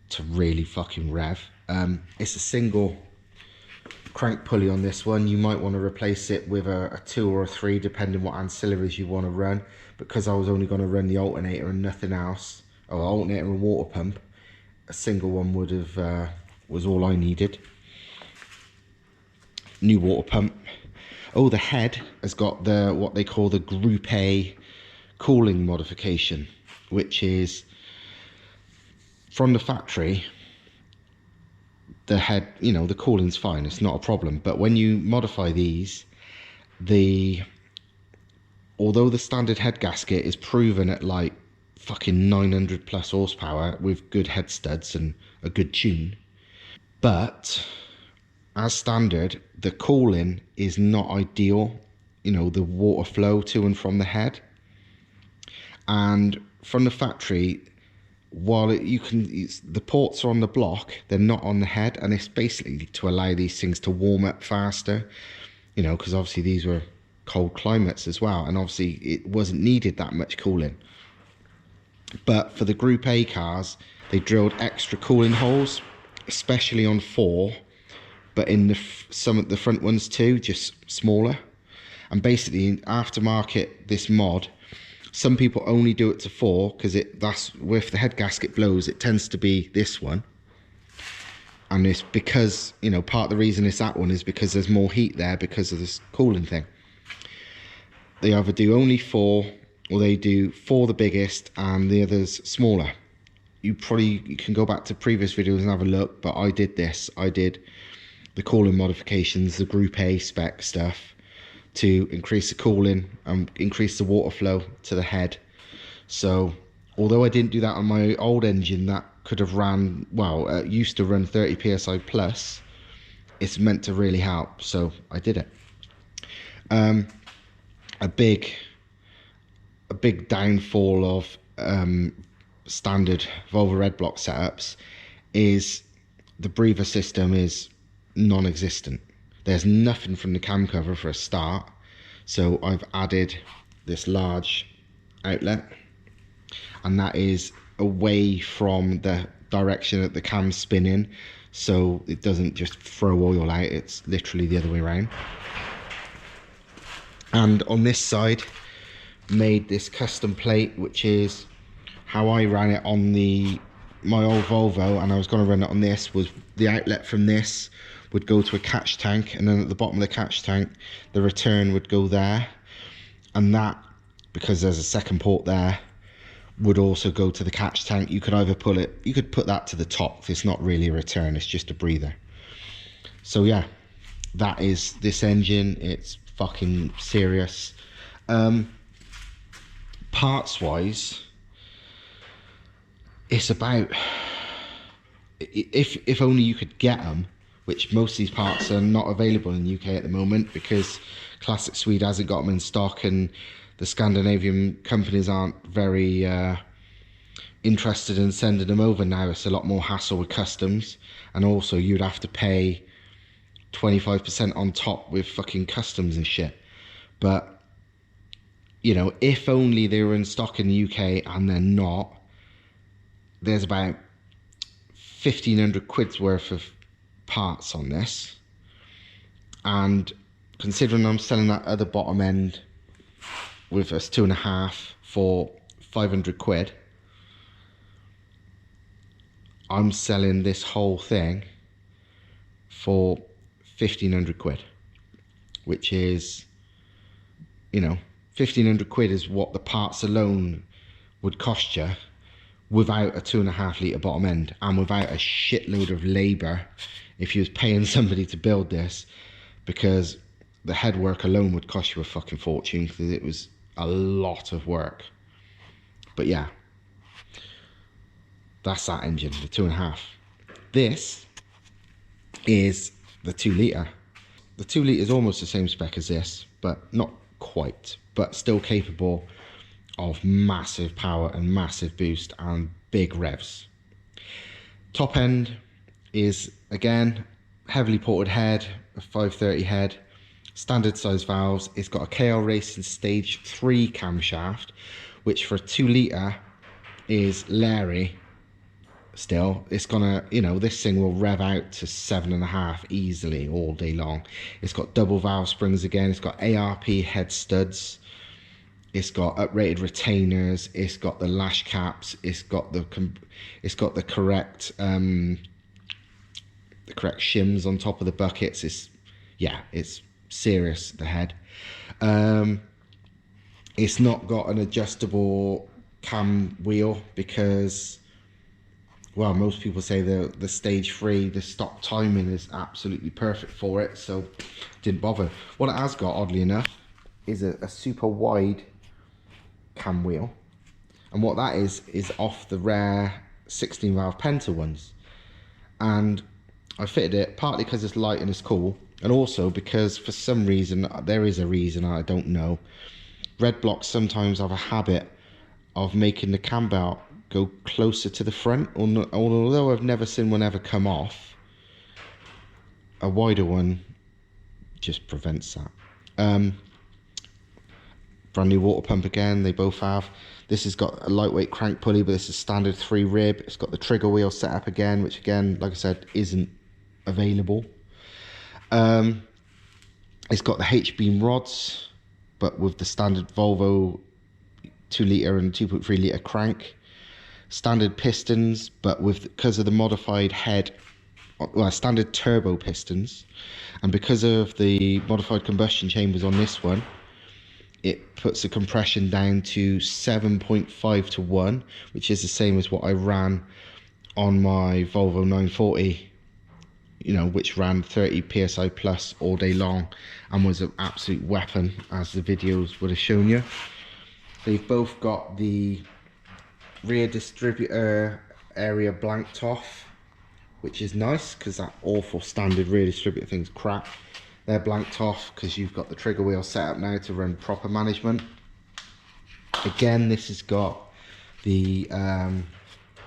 to really fucking rev. It's a single crank pulley on this one. You might want to replace it with a 2 or a 3, depending what ancillaries you want to run. Because I was only going to run the alternator and nothing else, or alternator and water pump, a single one would have was all I needed. New water pump. Oh, the head has got the what they call the Group A cooling modification, which is from the factory. The head, you know, the cooling's fine, it's not a problem. But when you modify these, although the standard head gasket is proven at like fucking 900 plus horsepower with good head studs and a good tune, but as standard, the cooling is not ideal. You know, the water flow to and from the head. And from the factory, while the ports are on the block, they're not on the head, and it's basically to allow these things to warm up faster, you know, because obviously these were cold climates as well, and obviously it wasn't needed that much cooling. But for the Group A cars, they drilled extra cooling holes, especially on 4, but in some of the front ones too, just smaller. And basically, aftermarket this mod, some people only do it to 4 because that's if the head gasket blows, it tends to be this one. And it's because, you know, part of the reason it's that one is because there's more heat there because of this cooling thing. They either do only 4, or they do 4 the biggest and the others smaller. You can go back to previous videos and have a look, but I did this. I did the cooling modifications, the Group A spec stuff, to increase the cooling and increase the water flow to the head. So although I didn't do that on my old engine that could have ran, well, used to run 30 psi plus, it's meant to really help, so I did it. A big downfall of standard Volvo red block setups is the breather system is non-existent. There's nothing from the cam cover for a start, so I've added this large outlet, and that is away from the direction that the cam's spinning, so it doesn't just throw oil out, it's literally the other way around. And on this side, made this custom plate, which is how I ran it on my old Volvo, and I was going to run it on this, was the outlet from this would go to a catch tank, and then at the bottom of the catch tank the return would go there, and that, because there's a second port there, would also go to the catch tank. You could either you could put that to the top. It's not really a return, it's just a breather. So yeah, that is this engine. It's fucking serious. Parts wise, it's about, if only you could get them, which most of these parts are not available in the UK at the moment because Classic Swede hasn't got them in stock, and the Scandinavian companies aren't very interested in sending them over now. It's a lot more hassle with customs, and also you'd have to pay 25% on top with fucking customs and shit. But, you know, if only they were in stock in the UK, and they're not, there's about 1,500 quid's worth of parts on this, and considering I'm selling that other bottom end with us 2.5 for 500 quid, I'm selling this whole thing for 1,500 quid, which is, you know, 1,500 quid is what the parts alone would cost you without a 2.5 litre bottom end, and without a shitload of labour if you was paying somebody to build this, because the headwork alone would cost you a fucking fortune because it was a lot of work. But yeah, that's that engine, the 2.5. This is the 2 litre. The 2 litre is almost the same spec as this, but not quite, but still capable of massive power and massive boost and big revs. Top end is, again, heavily ported head, a 530 head, standard size valves. It's got a KL Racing Stage 3 camshaft, which for a 2 litre is Larry still. It's gonna, you know, this thing will rev out to 7.5 easily all day long. It's got double valve springs again. It's got ARP head studs. It's got uprated retainers. It's got the lash caps. It's got the correct shims on top of the buckets. It's serious, the head. It's not got an adjustable cam wheel because, well, most people say the stage 3, the stock timing is absolutely perfect for it, so didn't bother. What it has got, oddly enough, is a super wide cam wheel, and what that is off the rare 16 valve Penta ones. And I fitted it partly because it's light and it's cool, and also because for some reason, there is a reason, I don't know, red blocks sometimes have a habit of making the cam belt go closer to the front, although I've never seen one ever come off. A wider one just prevents that. Brand new water pump again, they both have. This has got a lightweight crank pulley, but this is standard 3 rib. It's got the trigger wheel set up again, which again, like I said, isn't available. It's got the H-beam rods, but with the standard Volvo 2 litre and 2.3 litre crank. Standard pistons, but because of the modified head, well, standard turbo pistons, and because of the modified combustion chambers on this one, it puts the compression down to 7.5 to 1, which is the same as what I ran on my Volvo 940, you know, which ran 30 psi plus all day long and was an absolute weapon, as the videos would have shown you. They've both got the rear distributor area blanked off, which is nice because that awful standard rear distributor thing's crap. They're blanked off because you've got the trigger wheel set up now to run proper management. Again, this has got the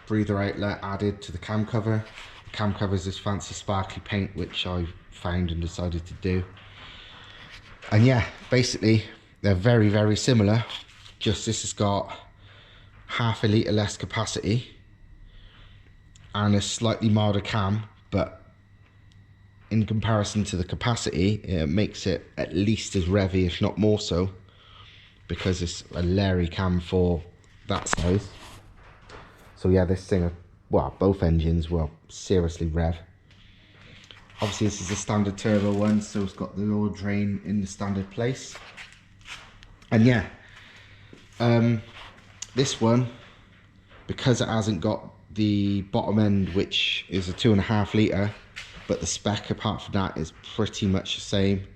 breather outlet added to the cam cover. The cam cover is this fancy sparkly paint which I found and decided to do. And yeah, basically they're very, very similar. Just this has got half a litre less capacity and a slightly milder cam, but in comparison to the capacity, it makes it at least as revvy, if not more so, because it's a Larry cam for that size. So yeah, this thing, well, both engines will seriously rev. Obviously this is a standard turbo one, so it's got the oil drain in the standard place. And yeah, this one, because it hasn't got the bottom end, which is a 2.5 litre, but the spec apart from that is pretty much the same.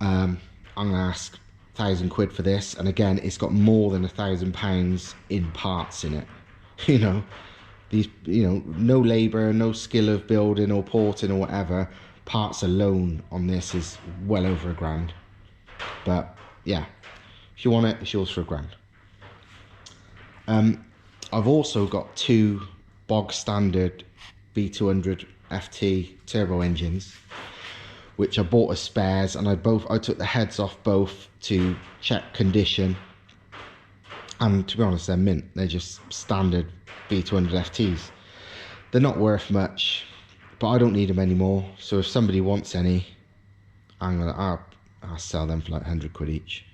I'm gonna ask £1,000 for this, and again, it's got more than £1,000 in parts in it. You know, these, you know, no labour, no skill of building or porting or whatever. Parts alone on this is well over £1,000. But yeah, if you want it, it's yours for £1,000. I've also got 2 bog standard B200 FT turbo engines, which I bought as spares, and I took the heads off both to check condition, and to be honest, they're mint. They're just standard B200 FTs. They're not worth much, but I don't need them anymore, so if somebody wants any, I'll sell them for like £100 each.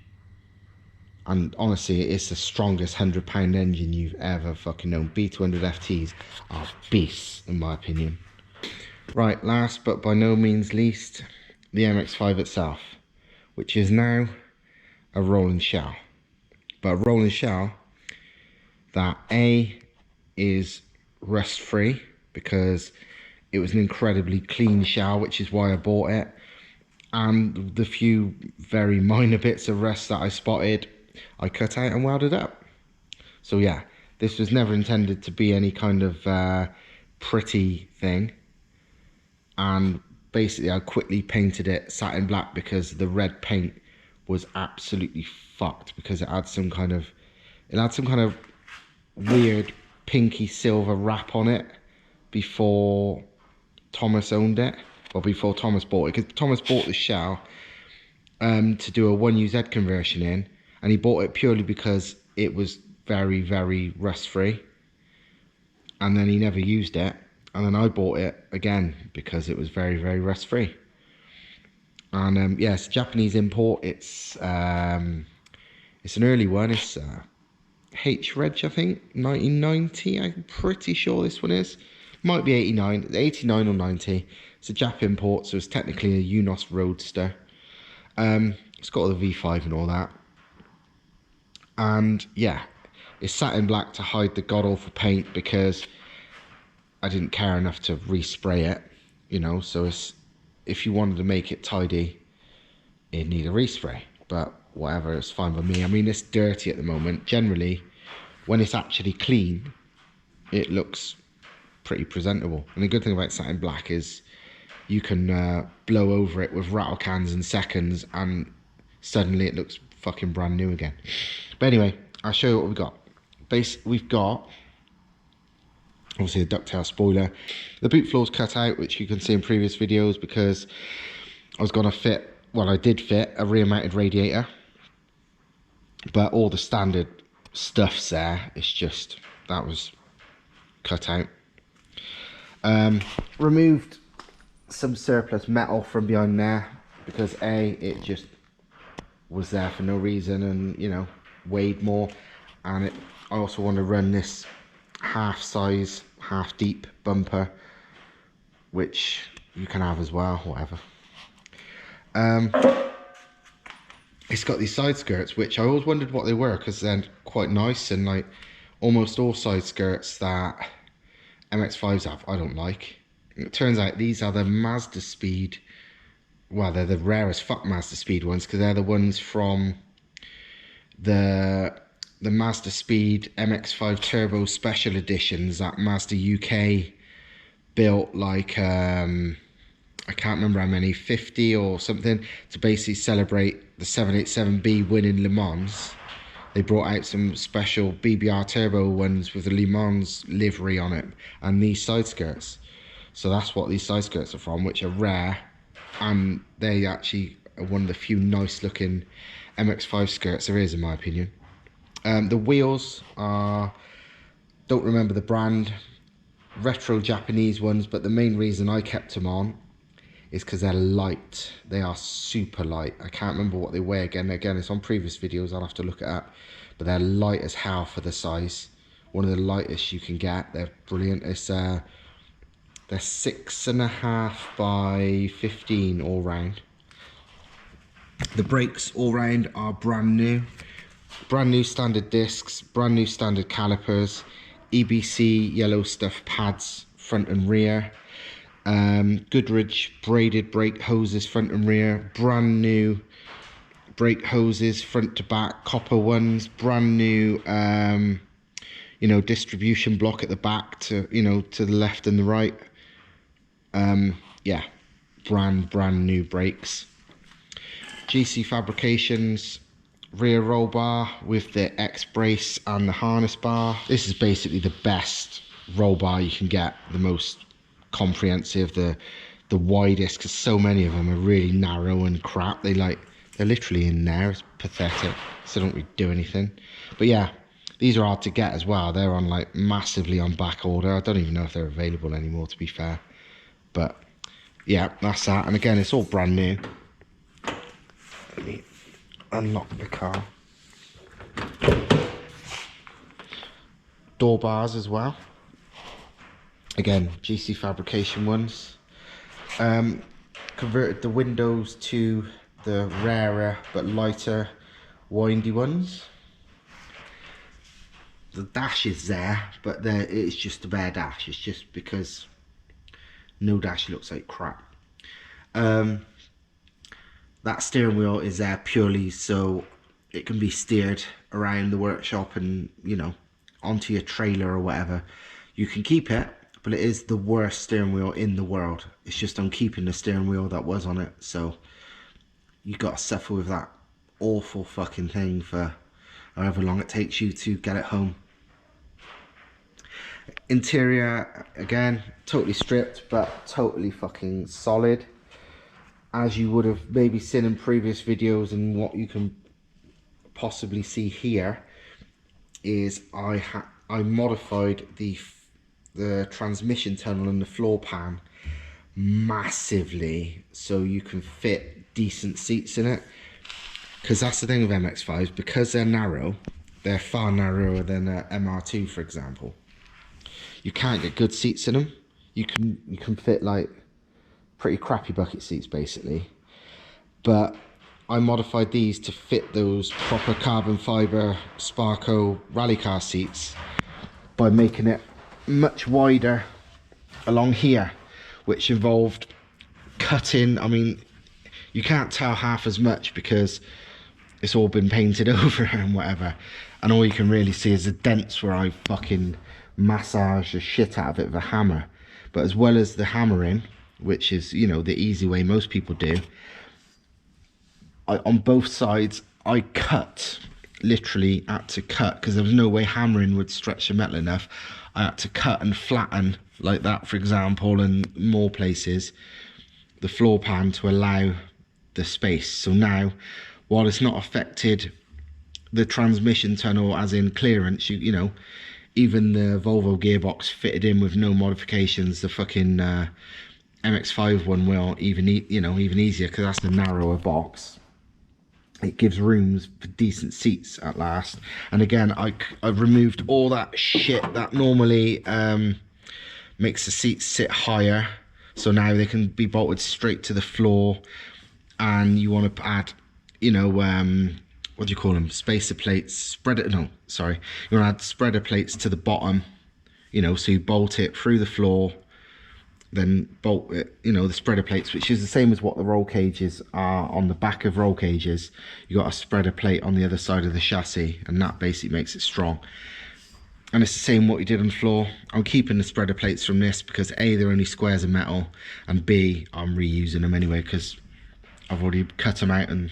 And honestly, it's the strongest £100 engine you've ever fucking known. B200 FTs are beasts, in my opinion. Right, last but by no means least, the MX5 itself, which is now a rolling shell. But a rolling shell that A, is rust free, because it was an incredibly clean shell, which is why I bought it. And the few very minor bits of rust that I spotted, I cut out and welded up. So yeah, this was never intended to be any kind of pretty thing. And basically I quickly painted it satin black because the red paint was absolutely fucked, because it had some kind of weird pinky silver wrap on it before Thomas owned it, or before Thomas bought it, because Thomas bought the shell to do a 1UZ conversion in, and he bought it purely because it was very, very rust free, and then he never used it. And then I bought it again because it was very, very rust free. And yeah, it's a Japanese import. It's an early one. It's H-Reg, I think, 1990. I'm pretty sure this one is. Might be 89, 89 or 90. It's a Jap import, so it's technically a Unos Roadster. It's got all the V5 and all that. And yeah, it's satin black to hide the god-awful paint, because I didn't care enough to respray it, you know. So if you wanted to make it tidy, it'd need a respray, but whatever, it's fine by me. I mean, it's dirty at the moment. Generally, when it's actually clean, it looks pretty presentable. And the good thing about satin black is you can blow over it with rattle cans in seconds, and suddenly it looks fucking brand new again. But anyway, I'll show you what we've got. We've got obviously a ducktail spoiler. The boot floor's cut out, which you can see in previous videos, because I was going to fit, well, I did fit a rear mounted radiator, but all the standard stuff's there. It's just, that was cut out. Removed some surplus metal from behind there, because it just was there for no reason, and you know, weighed more. And I also want to run this half size, half deep bumper, which you can have as well, whatever. It's got these side skirts, which I always wondered what they were, because they're quite nice, and like almost all side skirts that MX5s have, I don't like. It turns out these are the Mazda Speed, well, they're the rarest fuck Mazda Speed ones, because they're the ones from the Mazda Speed MX5 Turbo Special Editions that Mazda UK built, like I can't remember how many, 50 or something, to basically celebrate the 787B win in Le Mans. They brought out some special BBR turbo ones with the Le Mans livery on it and these side skirts. So that's what these side skirts are from, which are rare, and they actually are one of the few nice looking MX5 skirts there is, in my opinion. The wheels are, don't remember the brand, retro Japanese ones, but the main reason I kept them on is because they're light. They are super light. I can't remember what they weigh again. It's on previous videos, I'll have to look it up. But they're light as hell for the size. One of the lightest you can get. They're brilliant. It's they're 6.5 by 15 all round. The brakes all round are brand new. Brand new standard discs, brand new standard calipers, EBC yellow stuff pads front and rear. Goodrich braided brake hoses front and rear, brand new brake hoses front to back, copper ones, brand new you know, distribution block at the back to, you know, to the left and the right. Yeah, brand new brakes. GC Fabrications rear roll bar with the X brace and the harness bar. This is basically the best roll bar you can get, the most comprehensive, the widest, because so many of them are really narrow and crap. They're literally in there. It's pathetic, so don't really do anything. But yeah, these are hard to get as well. They're on like massively on back order. I don't even know if they're available anymore, to be fair. But yeah, that's that. And again, it's all brand new. Let me unlock the car. Door bars as well. Again, GC Fabrication ones. Converted the windows to the rarer but lighter windy ones. The dash is there, but it's just a bare dash. It's just because no dash looks like crap. That steering wheel is there purely so it can be steered around the workshop and, you know, onto your trailer or whatever. You can keep it, but it is the worst steering wheel in the world. It's just I'm keeping the steering wheel that was on it, so you got to suffer with that awful fucking thing for however long it takes you to get it home. Interior, again, totally stripped, but totally fucking solid, as you would have maybe seen in previous videos. And what you can possibly see here is I modified the transmission tunnel and the floor pan massively so you can fit decent seats in it, because that's the thing with MX5s, because they're narrow, they're far narrower than a MR2, for example. You can't get good seats in them. You can fit like pretty crappy bucket seats basically, but I modified these to fit those proper carbon fiber Sparco rally car seats by making it much wider along here, which involved cutting. I mean, you can't tell half as much because it's all been painted over and whatever, and all you can really see is the dents where I fucking massage the shit out of it with a hammer. But as well as the hammering, which is, you know, the easy way most people do, on both sides I cut literally had to cut, because there was no way hammering would stretch the metal enough. I had to cut and flatten like that, for example, and more places, the floor pan to allow the space. So now, while it's not affected the transmission tunnel as in clearance, you know, even the Volvo gearbox fitted in with no modifications, the fucking MX5 one will even easier, because that's the narrower box. It gives rooms for decent seats at last. And again, I've removed all that shit that normally makes the seats sit higher, so now they can be bolted straight to the floor. And you want to add, you know, what do you call them, spacer plates, you want to add spreader plates to the bottom, you know, so you bolt it through the floor, then bolt it, you know, the spreader plates, which is the same as what the roll cages are on the back of roll cages. You got a spreader plate on the other side of the chassis, and that basically makes it strong. And it's the same what you did on the floor. I'm keeping the spreader plates from this because A, they're only squares of metal, and B, I'm reusing them anyway because I've already cut them out and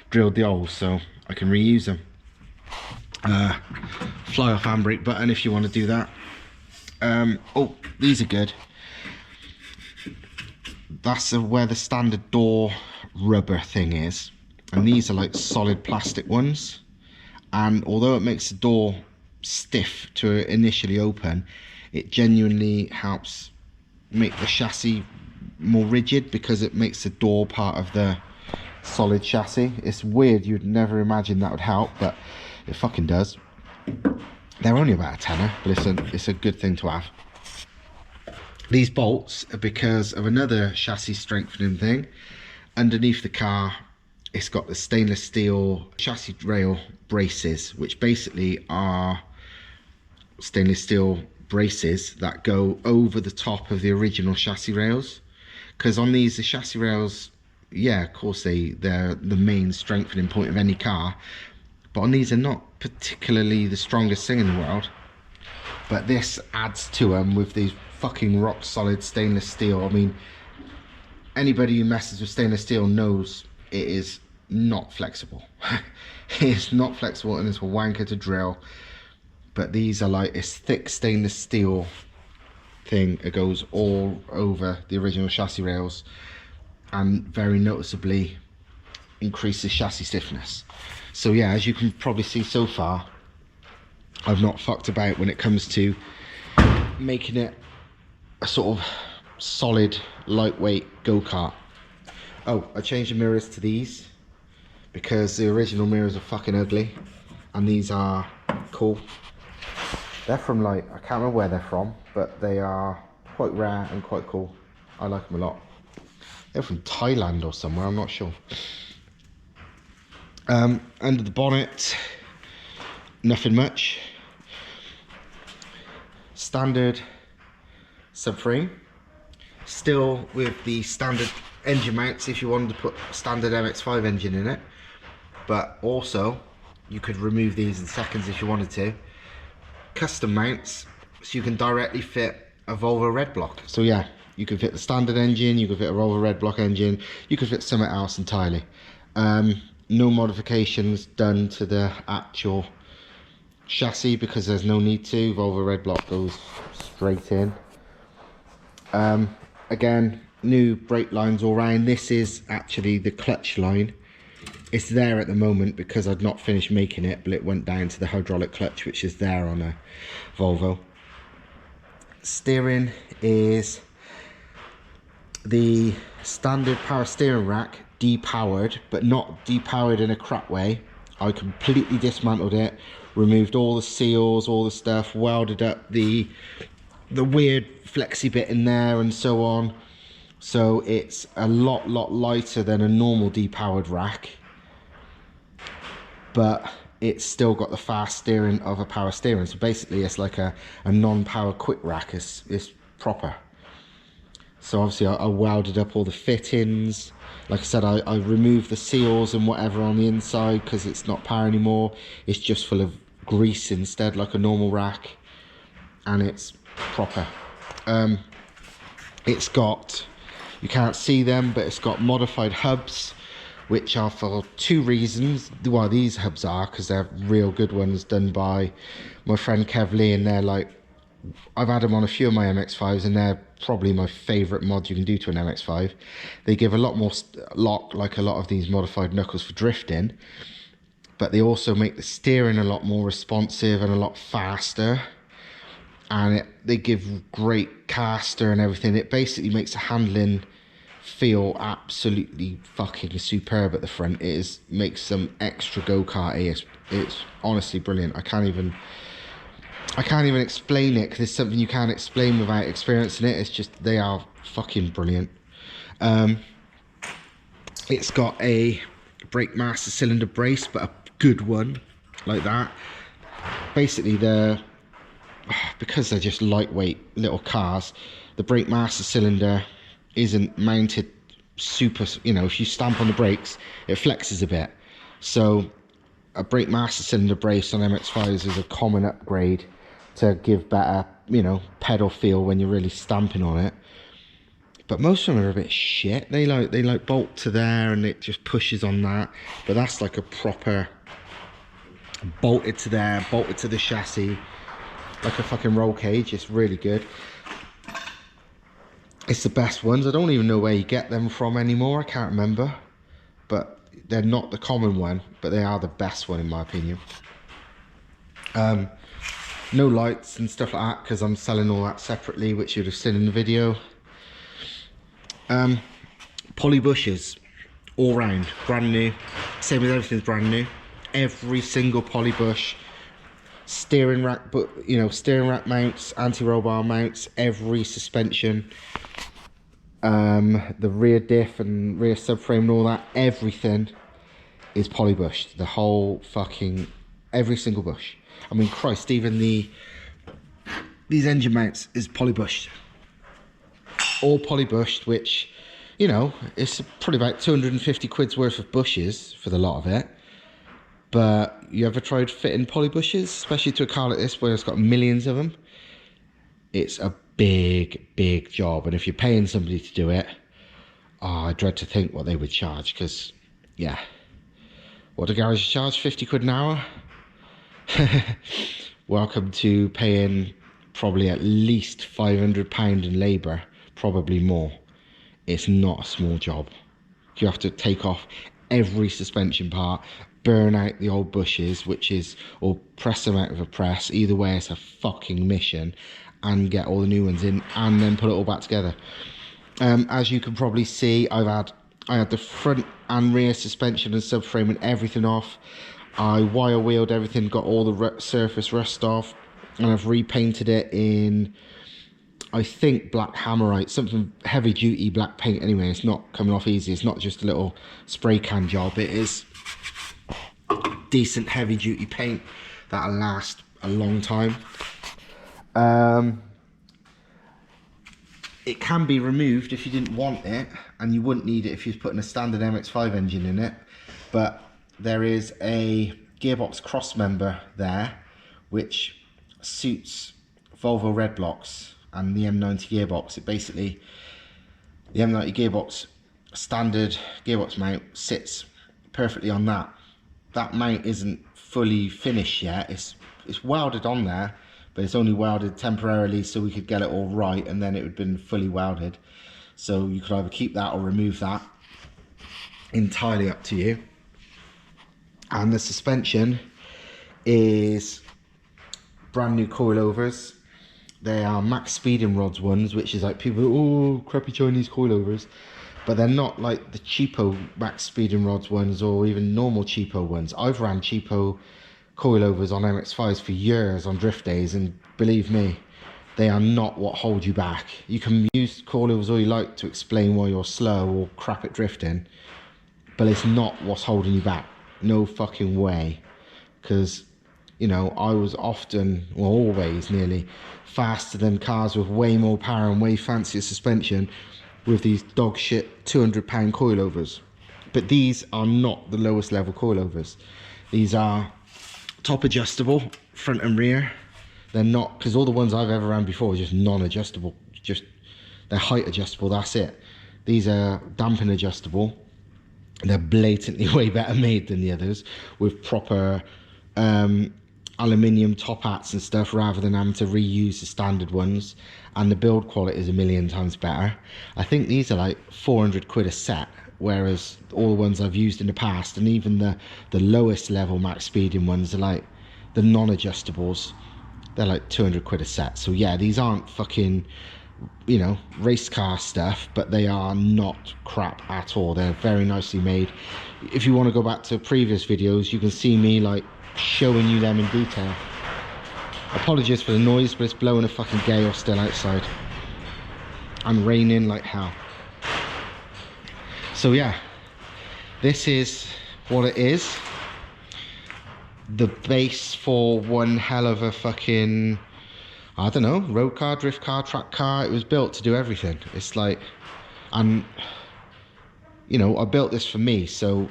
drilled the holes, so I can reuse them. Fly off handbrake button if you want to do that. Oh, these are good. That's where the standard door rubber thing is, and these are like solid plastic ones, and although it makes the door stiff to initially open, it genuinely helps make the chassis more rigid because it makes the door part of the solid chassis. It's weird, you'd never imagine that would help, but it fucking does. They're only about a tenner, but it's a good thing to have. These bolts are because of another chassis strengthening thing. Underneath the car, it's got the stainless steel chassis rail braces, which basically are stainless steel braces that go over the top of the original chassis rails. Because on these, the chassis rails, yeah, of course they're the main strengthening point of any car, but on these are not particularly the strongest thing in the world. But this adds to them with these fucking rock solid stainless steel. I mean, anybody who messes with stainless steel knows it is not flexible. It's not flexible, and it's a wanker to drill. But these are like this thick stainless steel thing. It goes all over the original chassis rails and very noticeably increases chassis stiffness. So yeah, as you can probably see so far, I've not fucked about when it comes to making it a sort of solid, lightweight go-kart. Oh, I changed the mirrors to these because the original mirrors are fucking ugly, and these are cool. They're from, like, I can't remember where they're from, but they are quite rare and quite cool. I like them a lot. They're from Thailand or somewhere, I'm not sure. Under the bonnet, nothing much. Standard subframe, still with the standard engine mounts if you wanted to put a standard MX5 engine in it, but also you could remove these in seconds if you wanted to. Custom mounts, so you can directly fit a Volvo red block. So yeah, you can fit the standard engine, you can fit a Volvo red block engine, you can fit something else entirely. No modifications done to the actual chassis because there's no need to. Volvo red block goes straight in. Again, new brake lines all round. This is actually the clutch line. It's there at the moment because I'd not finished making it, but it went down to the hydraulic clutch, which is there on a Volvo. Steering is the standard power steering rack, depowered, but not depowered in a crap way. I completely dismantled it, removed all the seals, all the stuff, welded up the weird flexi bit in there and so on. So it's a lot lighter than a normal depowered rack, but it's still got the fast steering of a power steering. So basically it's like a non-power quick rack. It's proper. So obviously I welded up all the fittings. Like I said, I removed the seals and whatever on the inside because it's not power anymore. It's just full of grease instead, like a normal rack, and it's proper. It's got, you can't see them, but it's got modified hubs which are for two reasons. Well, these hubs are because they're real good ones done by my friend Kev Lee, and they're like, I've had them on a few of my MX5s, and they're probably my favourite mod you can do to an MX5. They give a lot more lock, like a lot of these modified knuckles for drifting, but they also make the steering a lot more responsive and a lot faster, and they give great caster and everything. It basically makes the handling feel absolutely fucking superb at the front. Makes some extra go-karty. It's honestly brilliant. I can't even explain it, because it's something you can't explain without experiencing it. It's just, they are fucking brilliant. It's got a brake master cylinder brace, but a good one like that. Basically, because they're just lightweight little cars, the brake master cylinder isn't mounted super, you know, if you stamp on the brakes, it flexes a bit. So a brake master cylinder brace on MX5s is a common upgrade to give better, you know, pedal feel when you're really stamping on it. But most of them are a bit shit. They like bolt to there and it just pushes on that. But that's like a proper bolted to there, bolted to the chassis, like a fucking roll cage. It's really good. It's the best ones. I don't even know where you get them from anymore. I can't remember. But they're not the common one, but they are the best one in my opinion. No lights and stuff like that, because I'm selling all that separately, which you'd have seen in the video. Poly bushes all round, brand new. Same as everything's brand new. Every single poly bush, steering rack, but you know, steering rack mounts, anti-roll bar mounts, every suspension, the rear diff and rear subframe and all that, everything is poly bushed. The whole fucking, every single bush. I mean, Christ, even these engine mounts is poly bushed. All poly bushed, which, you know, it's probably about 250 quid's worth of bushes for the lot of it. But you ever tried fitting poly bushes, especially to a car like this where it's got millions of them? It's a big job, and if you're paying somebody to do it, oh, I dread to think what they would charge, because, yeah, what do garages charge? 50 quid an hour? Welcome to paying probably at least £500 in labour, probably more. It's not a small job. You have to take off every suspension part, burn out the old bushes, or press them out with a press. Either way, it's a fucking mission, and get all the new ones in, and then put it all back together. As you can probably see, I had the front and rear suspension and subframe and everything off. I wire wheeled everything, got all the surface rust off, and I've repainted it in, I think, black hammerite, something heavy duty black paint anyway. It's not coming off easy. It's not just a little spray can job. It is decent heavy duty paint that'll last a long time. It can be removed if you didn't want it, and you wouldn't need it if you was putting a standard MX5 engine in it. But there is a gearbox cross member there which suits Volvo red blocks and the M90 gearbox. It basically, the M90 gearbox standard gearbox mount sits perfectly on that. That mount isn't fully finished yet. It's welded on there, but it's only welded temporarily so we could get it all right, and then it would have been fully welded. So you could either keep that or remove that. Entirely up to you. And the suspension is brand new coilovers. They are max speeding rods ones, which is like people, oh, crappy Chinese coilovers. But they're not like the cheapo max speeding rods ones, or even normal cheapo ones. I've ran cheapo coilovers on MX5s for years on drift days, and believe me, they are not what hold you back. You can use coilovers all you like to explain why you're slow or crap at drifting, but it's not what's holding you back. No fucking way. Because, you know, I was often, well, always nearly, faster than cars with way more power and way fancier suspension with these dog shit £200 coilovers. But these are not the lowest level coilovers. These are top adjustable, front and rear. They're not, because all the ones I've ever ran before are just non-adjustable. Just, they're height adjustable, that's it. These are damping adjustable. They're blatantly way better made than the others, with proper aluminium top hats and stuff, rather than having to reuse the standard ones. And the build quality is a million times better. I think these are like 400 quid a set, whereas all the ones I've used in the past, and even the lowest level max speeding ones, are like the non-adjustables, they're like 200 quid a set. So yeah, these aren't fucking, you know, race car stuff, but they are not crap at all. They're very nicely made. If you want to go back to previous videos, you can see me like showing you them in detail. Apologies for the noise, but it's blowing a fucking gale still outside and raining like hell. So yeah, this is what it is. The base for one hell of a fucking, I don't know, road car, drift car, track car. It was built to do everything. It's like, and you know, I built this for me, so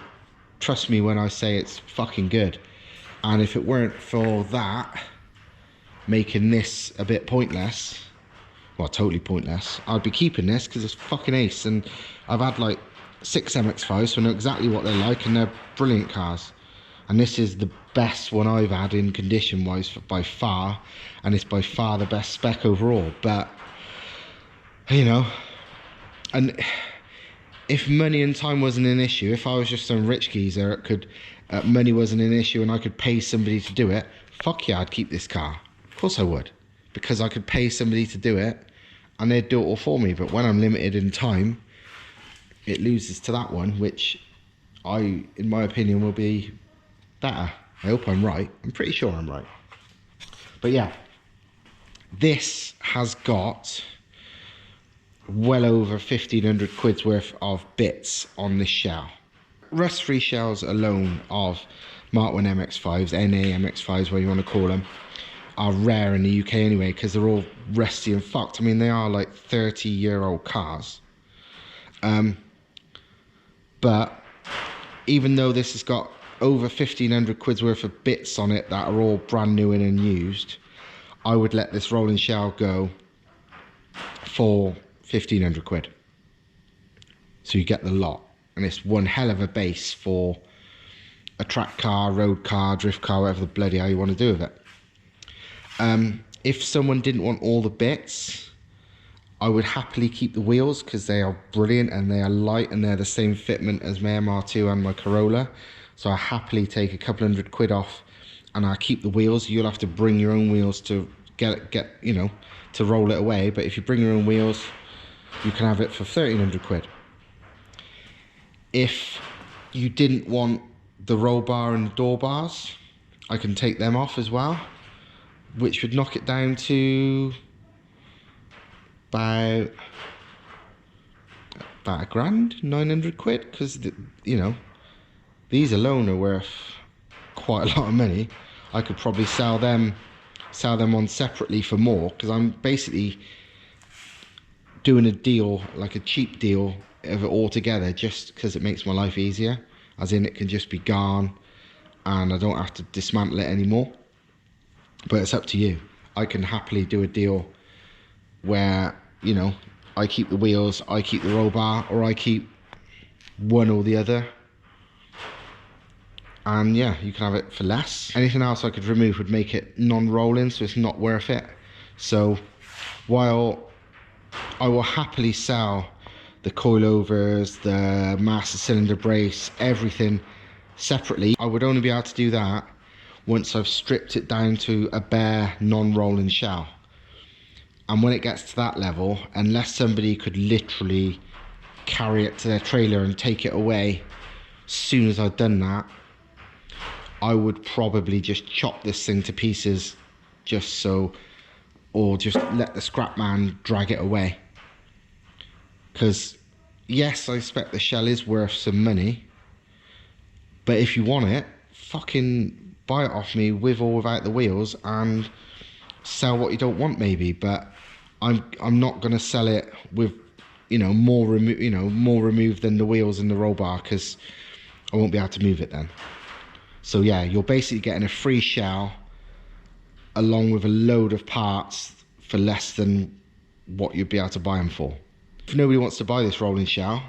trust me when I say it's fucking good. And if it weren't for that, making this a bit pointless, well, totally pointless, I'd be keeping this because it's fucking ace. And I've had like 6 MX5s, so I know exactly what they're like, and they're brilliant cars. And this is the best one I've had in condition wise by far, and it's by far the best spec overall. But you know, and if money and time wasn't an issue, if I was just some rich geezer, it could money wasn't an issue and I could pay somebody to do it, fuck yeah, I'd keep this car. Of course I would, because I could pay somebody to do it and they'd do it all for me. But when I'm limited in time, it loses to that one, which in my opinion, will be better. I hope I'm right. I'm pretty sure I'm right. But yeah, this has got well over 1,500 quid's worth of bits on this shell. Rust-free shells alone of Mark 1 MX5s, NA MX5s, whatever you want to call them, are rare in the UK anyway, because they're all rusty and fucked. I mean, they are like 30-year-old cars. But even though this has got over 1,500 quid's worth of bits on it that are all brand new and unused, I would let this rolling shell go for 1,500 quid. So you get the lot, and it's one hell of a base for a track car, road car, drift car, whatever the bloody hell you want to do with it. If someone didn't want all the bits, I would happily keep the wheels, because they are brilliant and they are light and they're the same fitment as my MR2 and my Corolla. So I happily take a couple hundred quid off and I keep the wheels. You'll have to bring your own wheels to get you know, to roll it away. But if you bring your own wheels, you can have it for 1,300 quid. If you didn't want the roll bar and the door bars, I can take them off as well, which would knock it down to about a grand, 900 quid, because you know, these alone are worth quite a lot of money. I could probably sell them on separately for more, because I'm basically doing a deal, like a cheap deal of it all together, just because it makes my life easier, as in it can just be gone and I don't have to dismantle it anymore. But it's up to you. I can happily do a deal where, you know, I keep the wheels, I keep the roll bar, or I keep one or the other. And yeah, you can have it for less. Anything else I could remove would make it non-rolling, so it's not worth it. So while I will happily sell the coilovers, the master cylinder brace, everything separately, I would only be able to do that once I've stripped it down to a bare non-rolling shell. And when it gets to that level, unless somebody could literally carry it to their trailer and take it away as soon as I'd done that, I would probably just chop this thing to pieces, just so, or just let the scrap man drag it away. Because yes, I expect the shell is worth some money, but if you want it, fucking buy it off me with or without the wheels and sell what you don't want maybe. But I'm not going to sell it with, you know, more removed than the wheels and the roll bar, because I won't be able to move it then. So yeah, you're basically getting a free shell along with a load of parts for less than what you'd be able to buy them for. If nobody wants to buy this rolling shell,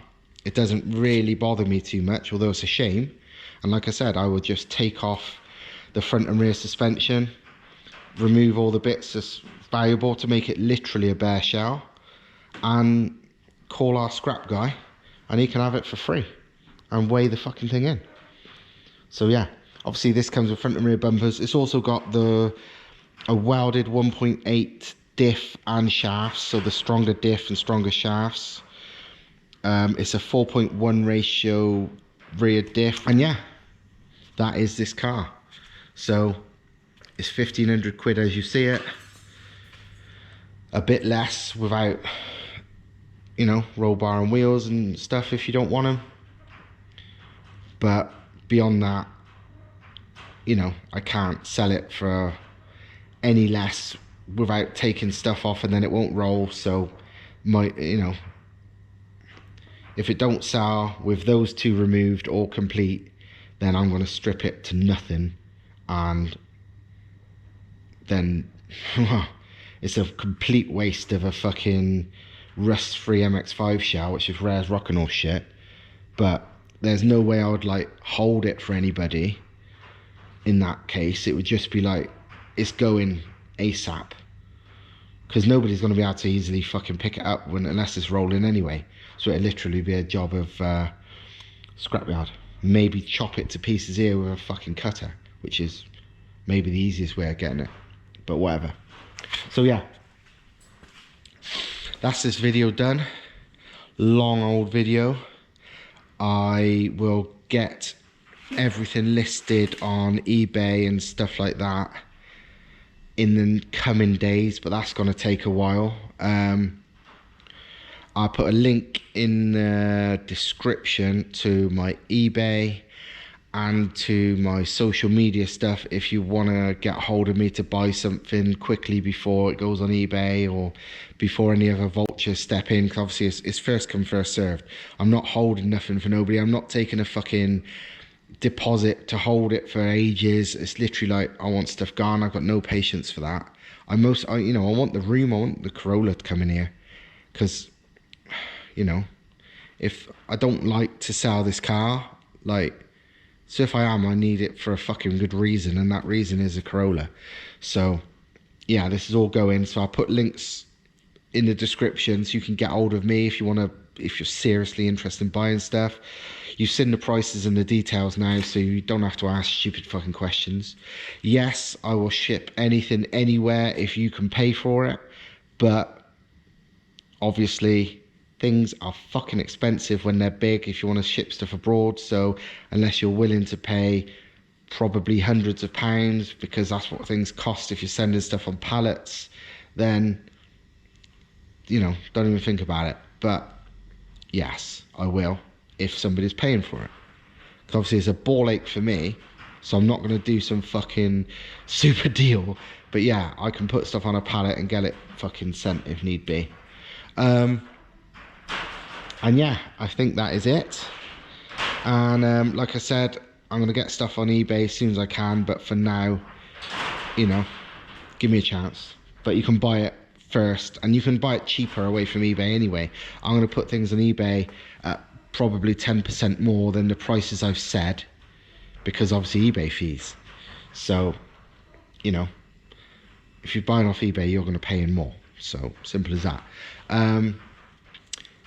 it doesn't really bother me too much, although it's a shame. And like I said, I would just take off the front and rear suspension, remove all the bits that's valuable to make it literally a bare shell, and call our scrap guy, and he can have it for free and weigh the fucking thing in. So yeah, obviously this comes with front and rear bumpers. It's also got a welded 1.8 diff and shafts, so the stronger diff and stronger shafts. It's a 4.1 ratio rear diff, and yeah, that is this car. So it's 1,500 quid as you see it, a bit less without, you know, roll bar and wheels and stuff if you don't want them, but beyond that, you know, I can't sell it for any less without taking stuff off, and then it won't roll. So you know, if it don't sell with those two removed or complete, then I'm going to strip it to nothing, and then it's a complete waste of a fucking rust-free MX5 shell, which is rare as rock and all shit. But there's no way I would like hold it for anybody. In that case, it would just be like, it's going ASAP, because nobody's going to be able to easily fucking pick it up unless it's rolling anyway. So it'd literally be a job of scrapyard. Maybe chop it to pieces here with a fucking cutter, which is maybe the easiest way of getting it, but whatever. So yeah, that's this video done. Long old video. I will get everything listed on eBay and stuff like that in the coming days, but that's going to take a while. I'll put a link in the description to my eBay and to my social media stuff if you want to get hold of me to buy something quickly before it goes on eBay or before any other vultures step in, because obviously it's first come first served. I'm not holding nothing for nobody. I'm not taking a fucking deposit to hold it for ages. It's literally like, I want stuff gone. I've got no patience for that. You know, I want the room. I want the Corolla to come in here, because, you know, if I don't like to sell this car, like, so if I am, I need it for a fucking good reason, and that reason is a Corolla. So yeah, this is all going. So I'll put links in the description so you can get hold of me if you want to, if you're seriously interested in buying stuff. You've seen the prices and the details now, so you don't have to ask stupid fucking questions. Yes, I will ship anything anywhere if you can pay for it, but obviously things are fucking expensive when they're big if you want to ship stuff abroad. So unless you're willing to pay probably hundreds of pounds, because that's what things cost if you're sending stuff on pallets, then, you know, don't even think about it. But yes, I will if somebody's paying for it. Because obviously it's a ball ache for me, so I'm not going to do some fucking super deal. But yeah, I can put stuff on a pallet and get it fucking sent if need be. And yeah, I think that is it. And like I said, I'm going to get stuff on eBay as soon as I can. But for now, you know, give me a chance. But you can buy it first, and you can buy it cheaper away from eBay anyway. I'm going to put things on eBay at probably 10% more than the prices I've said, because obviously eBay fees. So, you know, if you're buying off eBay, you're going to pay in more. So simple as that.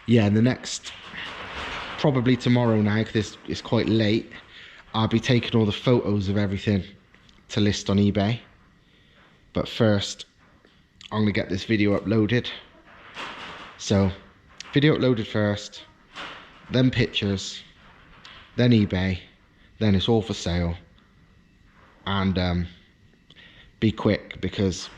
Yeah, the next, probably tomorrow now, because it's quite late, I'll be taking all the photos of everything to list on eBay. But first, I'm going to get this video uploaded. So, video uploaded first, then pictures, then eBay, then it's all for sale. And be quick, because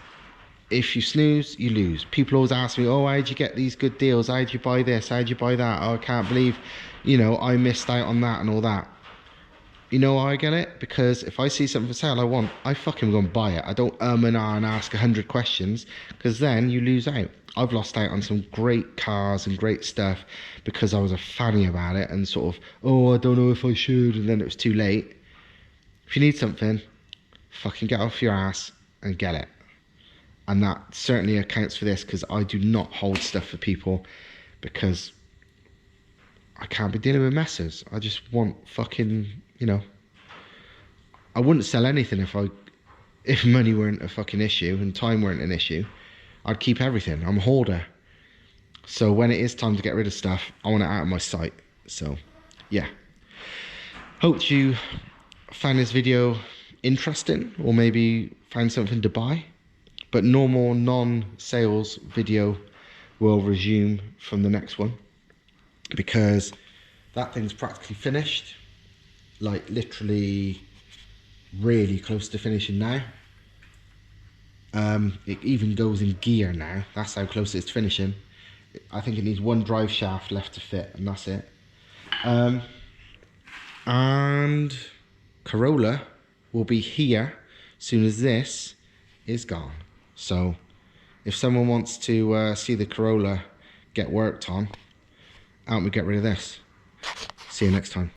if you snooze, you lose. People always ask me, oh, how'd you get these good deals? How'd you buy this? How'd you buy that? Oh, I can't believe, you know, I missed out on that and all that. You know why I get it? Because if I see something for sale I fucking go and buy it. I don't and ask 100 questions, because then you lose out. I've lost out on some great cars and great stuff because I was a fanny about it and sort of, oh, I don't know if I should, and then it was too late. If you need something, fucking get off your ass and get it. And that certainly accounts for this, because I do not hold stuff for people, because I can't be dealing with messes. I just want fucking, you know, I wouldn't sell anything if money weren't a fucking issue and time weren't an issue. I'd keep everything. I'm a hoarder. So when it is time to get rid of stuff, I want it out of my sight. So yeah. Hope you found this video interesting, or maybe found something to buy. But normal non-sales video will resume from the next one, because that thing's practically finished, like literally really close to finishing now. It even goes in gear now. That's how close it's finishing. I think it needs one drive shaft left to fit, and that's it. And Corolla will be here as soon as this is gone. So if someone wants to see the Corolla get worked on, help me get rid of this. See you next time.